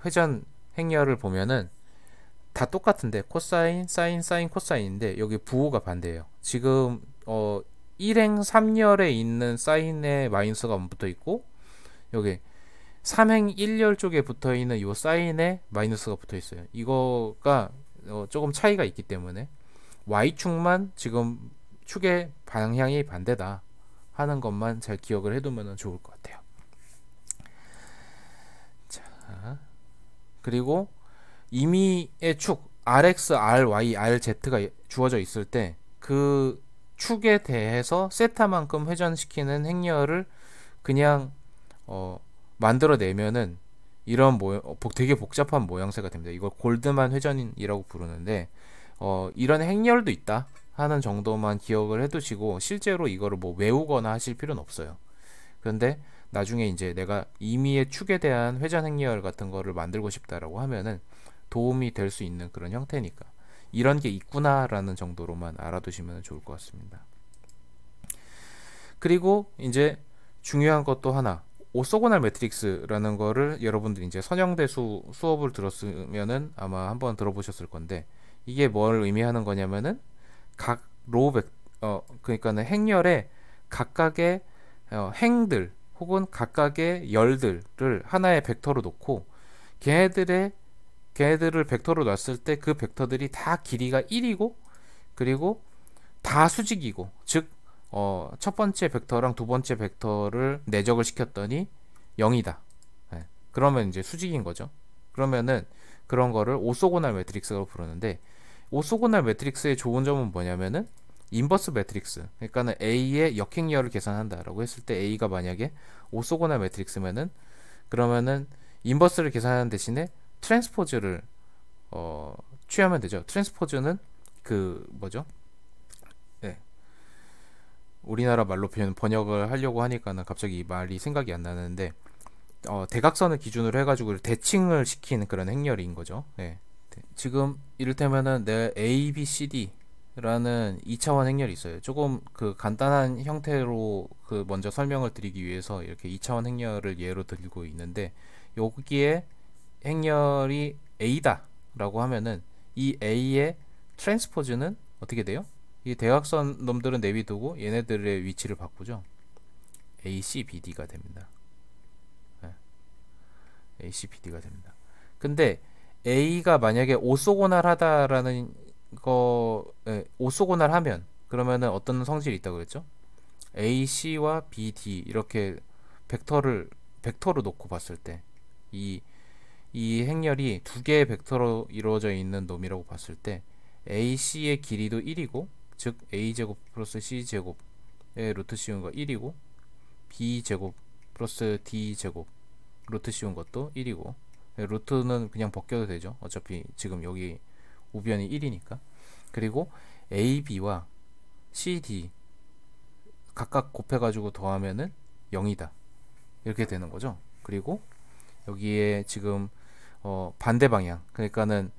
회전 행렬을 보면은 다 똑같은데 코사인, 사인, 사인, 코사인인데 여기 부호가 반대예요. 지금 1행 3열에 있는 사인에 마이너스가 붙어 있고, 여기 3행 1열 쪽에 붙어 있는 이 사인에 마이너스가 붙어 있어요. 이거가 조금 차이가 있기 때문에 Y축만 지금 축의 방향이 반대다 하는 것만 잘 기억을 해두면 좋을 것 같아요. 자, 그리고 임의의 축 RX, RY, RZ가 주어져 있을 때 그 축에 대해서 세타만큼 회전시키는 행렬을 그냥 만들어내면은 이런 되게 복잡한 모양새가 됩니다. 이걸 골드만 회전이라고 부르는데 이런 행렬도 있다 하는 정도만 기억을 해두시고, 실제로 이거를 뭐 외우거나 하실 필요는 없어요. 그런데 나중에 이제 내가 임의의 축에 대한 회전 행렬 같은 거를 만들고 싶다라고 하면은 도움이 될 수 있는 그런 형태니까 이런 게 있구나라는 정도로만 알아두시면 좋을 것 같습니다. 그리고 이제 중요한 것도 하나, 오소고날 매트릭스라는 거를 여러분들이 이제 선형대수 수업을 들었으면은 아마 한번 들어보셨을 건데, 이게 뭘 의미하는 거냐면은 각 그러니까는 행렬의 각각의 행들 혹은 각각의 열들을 하나의 벡터로 놓고 걔네들을 벡터로 놨을 때 그 벡터들이 다 길이가 1이고 그리고 다 수직이고, 즉 첫 번째 벡터랑 두 번째 벡터를 내적을 시켰더니 0이다. 네. 그러면 이제 수직인 거죠. 그러면은 그런 거를 오소고날 매트릭스라고 부르는데, 오소고날 매트릭스의 좋은 점은 뭐냐면은 인버스 매트릭스, 그러니까는 A의 역행렬을 계산한다라고 했을 때 A가 만약에 오소고날 매트릭스면은 그러면은 인버스를 계산하는 대신에 트랜스포즈를 취하면 되죠. 트랜스포즈는 그 뭐죠? 네. 우리나라 말로 번역을 하려고 하니까는 갑자기 이 말이 생각이 안 나는데, 대각선을 기준으로 해가지고 대칭을 시키는 그런 행렬인 거죠. 네. 지금 이를테면은 내 A, B, C, D 라는 2차원 행렬이 있어요. 조금 그 간단한 형태로 그 먼저 설명을 드리기 위해서 이렇게 2차원 행렬을 예로 들고 있는데, 여기에 행렬이 A다 라고 하면은 이 A의 트랜스포즈는 어떻게 돼요? 이 대각선 놈들은 내비두고 얘네들의 위치를 바꾸죠. AC, BD가 됩니다. 네. AC, BD가 됩니다. 근데 A가 만약에 오소고날 하다라는 오소고날 하면 그러면은 어떤 성질이 있다고 그랬죠? AC와 BD 이렇게 벡터로 놓고 봤을 때 이 행렬이 두 개의 벡터로 이루어져 있는 놈이라고 봤을 때 AC의 길이도 1이고, 즉 A제곱 플러스 C제곱의 루트 씌운 거 1이고, B제곱 플러스 D제곱 루트 씌운 것도 1이고, 루트는 그냥 벗겨도 되죠. 어차피 지금 여기 우변이 1이니까. 그리고 AB와 CD 각각 곱해가지고 더하면은 0이다. 이렇게 되는 거죠. 그리고 여기에 지금 반대 방향, 그러니까는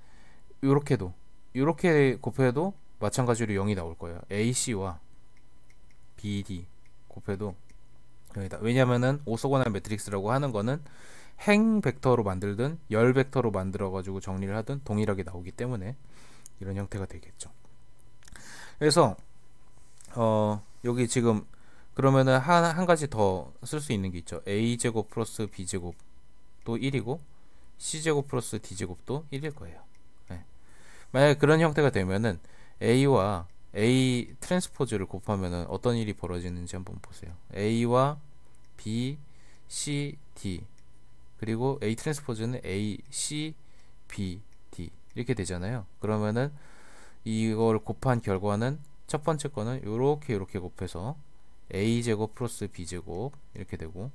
요렇게 곱해도 마찬가지로 0이 나올 거예요. AC와 BD 곱해도 0이다. 왜냐면은 오소고날 매트릭스라고 하는 거는 행 벡터로 만들든 열 벡터로 만들어 가지고 정리를 하든 동일하게 나오기 때문에 이런 형태가 되겠죠. 그래서 여기 지금 그러면은 한 가지 더 쓸 수 있는 게 있죠. A제곱 플러스 B제곱 D제곱도 1이고 C제곱 플러스 D제곱도 1일 거예요. 네. 만약에 그런 형태가 되면은 A와 A 트랜스포즈를 곱하면은 어떤 일이 벌어지는지 한번 보세요. A와 B, C, D 그리고 A 트랜스포즈는 A, C, B, D 이렇게 되잖아요. 그러면은 이걸 곱한 결과는 첫 번째 거는 요렇게 곱해서 A제곱 플러스 B제곱 이렇게 되고,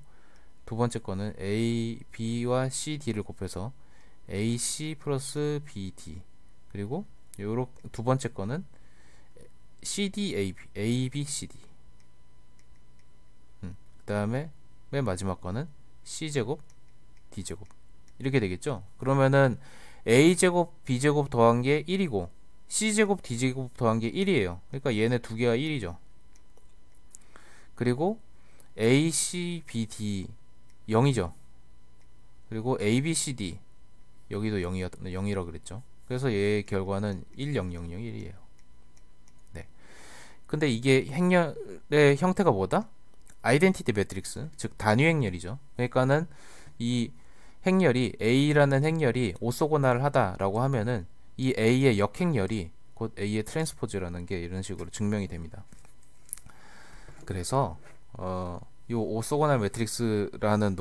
두 번째 거는 A, B와 C, D를 곱해서 AC 플러스 BD, 그리고 요렇게 두 번째 거는 CD, A, B, CD. 그 다음에 맨 마지막 거는 C제곱, D제곱 이렇게 되겠죠. 그러면은 A제곱, B제곱 더한 게 1이고 C제곱, D제곱 더한 게 1이에요. 그러니까 얘네 두 개가 1이죠. 그리고 A, C, B, D 0이죠. 그리고 A, B, C, D 여기도 0이라 그랬죠. 그래서 얘의 결과는 1, 0, 0, 0, 1이에요. 네. 근데 이게 행렬의 형태가 뭐다? 아이덴티티 매트릭스, 즉 단위 행렬이죠. 그러니까는 이 행렬이 A라는 행렬이 오소고날 하다라고 하면은 이 A의 역행렬이 곧 A의 트랜스포즈라는 게 이런 식으로 증명이 됩니다. 그래서 요 오소고날 매트릭스라는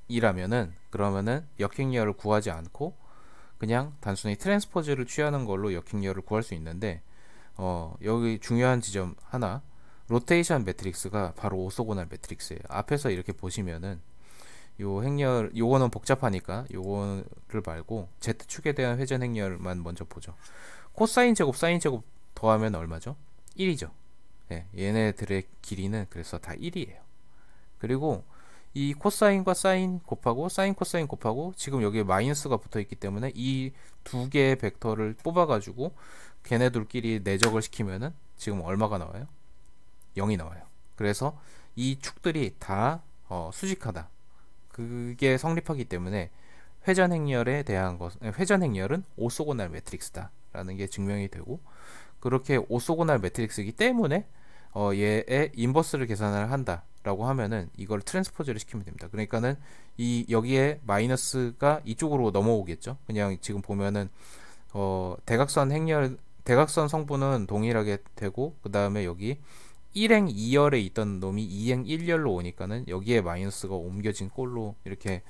놈이라면은 그러면은 역행렬을 구하지 않고 그냥 단순히 트랜스포즈를 취하는 걸로 역행렬을 구할 수 있는데, 여기 중요한 지점 하나, 로테이션 매트릭스가 바로 오소고날 매트릭스예요. 앞에서 이렇게 보시면은 요 행렬, 요거는 복잡하니까 요거를 말고 Z축에 대한 회전 행렬만 먼저 보죠. 코사인 제곱, 사인 제곱 더하면 얼마죠? 1이죠. 네, 얘네들의 길이는 그래서 다 1이에요. 그리고 이 코사인과 사인 곱하고 사인 코사인 곱하고 지금 여기에 마이너스가 붙어 있기 때문에 이 두 개의 벡터를 뽑아 가지고 걔네들끼리 내적을 시키면은 지금 얼마가 나와요? 0이 나와요. 그래서 이 축들이 다 수직하다, 그게 성립하기 때문에 회전 행렬에 대한 회전 행렬은 오소고날 매트릭스다 라는 게 증명이 되고, 그렇게 오소고날 매트릭스이기 때문에 얘의 인버스를 계산을 한다 라고 하면은 이걸 트랜스포즈를 시키면 됩니다. 그러니까는 이 여기에 마이너스가 이쪽으로 넘어오겠죠. 그냥 지금 보면은 대각선 행렬, 대각선 성분은 동일하게 되고, 그 다음에 여기 1행 2열에 있던 놈이 2행 1열로 오니까는 여기에 마이너스가 옮겨진 꼴로 이렇게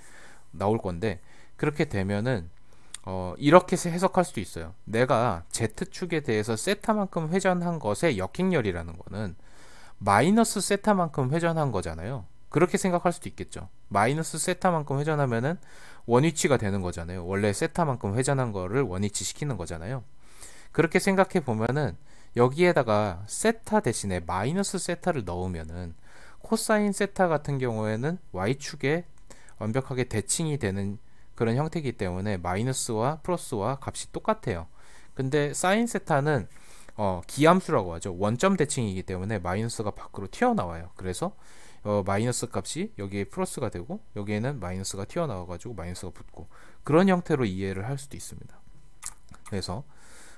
나올 건데, 그렇게 되면은 이렇게 해석할 수도 있어요. 내가 Z축에 대해서 세타만큼 회전한 것의 역행렬이라는 거는 마이너스 세타만큼 회전한 거잖아요. 그렇게 생각할 수도 있겠죠. 마이너스 세타만큼 회전하면은 원위치가 되는 거잖아요. 원래 세타만큼 회전한 거를 원위치 시키는 거잖아요. 그렇게 생각해 보면은 여기에다가 세타 대신에 마이너스 세타를 넣으면은 코사인 세타 같은 경우에는 y축에 완벽하게 대칭이 되는 그런 형태이기 때문에 마이너스와 플러스와 값이 똑같아요. 근데 사인 세타는 기함수라고 하죠. 원점 대칭이기 때문에 마이너스가 밖으로 튀어나와요. 그래서 마이너스 값이 여기에 플러스가 되고 여기에는 마이너스가 튀어나와 가지고 마이너스가 붙고, 그런 형태로 이해를 할 수도 있습니다. 그래서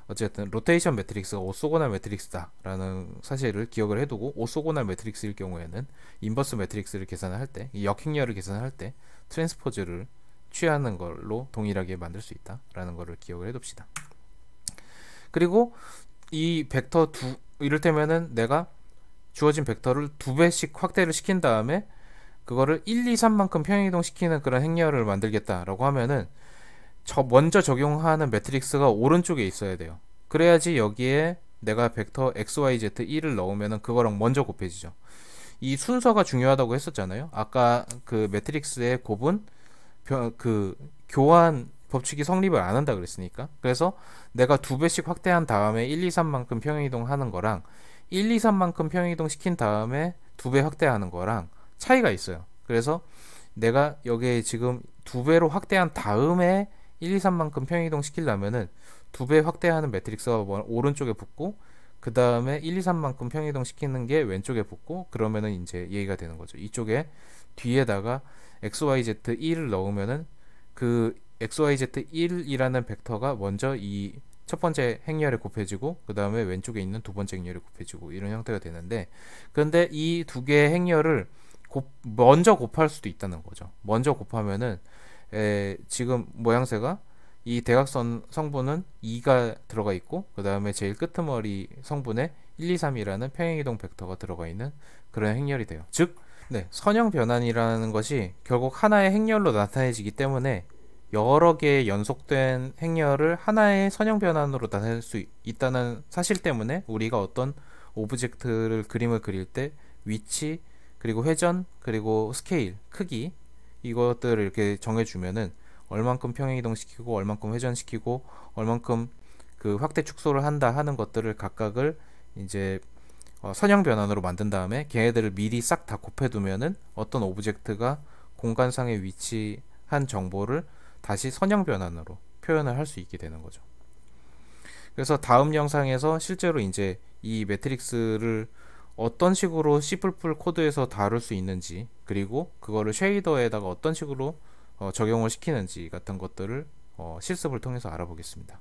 어쨌든 로테이션 매트릭스가 오소고날 매트릭스다 라는 사실을 기억을 해두고, 오소고날 매트릭스일 경우에는 인버스 매트릭스를 계산을 할 때, 이 역행렬을 계산을 할 때 트랜스포즈를 취하는 걸로 동일하게 만들 수 있다 라는 것을 기억을 해둡시다. 그리고 이 벡터 이를테면은 내가 주어진 벡터를 2배씩 확대를 시킨 다음에 그거를 1, 2, 3만큼 평행이동 시키는 그런 행렬을 만들겠다라고 하면은 먼저 적용하는 매트릭스가 오른쪽에 있어야 돼요. 그래야지 여기에 내가 벡터 XYZ 1을 넣으면은 그거랑 먼저 곱해지죠. 이 순서가 중요하다고 했었잖아요. 아까 그 매트릭스의 곱은 그 교환 법칙이 성립을 안 한다 그랬으니까. 그래서 내가 2배씩 확대한 다음에 1, 2, 3만큼 평행이동 하는 거랑 1, 2, 3만큼 평행이동 시킨 다음에 2배 확대하는 거랑 차이가 있어요. 그래서 내가 여기에 지금 2배로 확대한 다음에 1, 2, 3만큼 평행이동 시키려면은 2배 확대하는 매트릭스가 오른쪽에 붙고, 그 다음에 1, 2, 3만큼 평행이동 시키는 게 왼쪽에 붙고, 그러면은 이제 얘기가 되는 거죠. 이쪽에 뒤에다가 XYZ 1을 넣으면은 그 XYZ 1이라는 벡터가 먼저 이 첫 번째 행렬에 곱해지고 그 다음에 왼쪽에 있는 두 번째 행렬에 곱해지고 이런 형태가 되는데, 그런데 이 두 개의 행렬을 먼저 곱할 수도 있다는 거죠. 먼저 곱하면은 지금 모양새가 이 대각선 성분은 2가 들어가 있고 그 다음에 제일 끄트머리 성분에 1, 2, 3이라는 평행이동 벡터가 들어가 있는 그런 행렬이 돼요. 즉, 네, 선형 변환이라는 것이 결국 하나의 행렬로 나타내지기 때문에 여러 개의 연속된 행렬을 하나의 선형 변환으로 나타낼 수 있다는 사실 때문에 우리가 어떤 오브젝트를 그림을 그릴 때 위치 그리고 회전 그리고 스케일 크기 이것들을 이렇게 정해주면은 얼만큼 평행이동시키고 얼만큼 회전시키고 얼만큼 그 확대 축소를 한다 하는 것들을 각각을 이제 선형 변환으로 만든 다음에 걔네들을 미리 싹 다 곱해두면은 어떤 오브젝트가 공간상에 위치한 정보를 다시 선형 변환으로 표현을 할 수 있게 되는 거죠. 그래서 다음 영상에서 실제로 이제 이 매트릭스를 어떤 식으로 C++ 코드에서 다룰 수 있는지 그리고 그거를 쉐이더에다가 어떤 식으로 적용을 시키는지 같은 것들을 실습을 통해서 알아보겠습니다.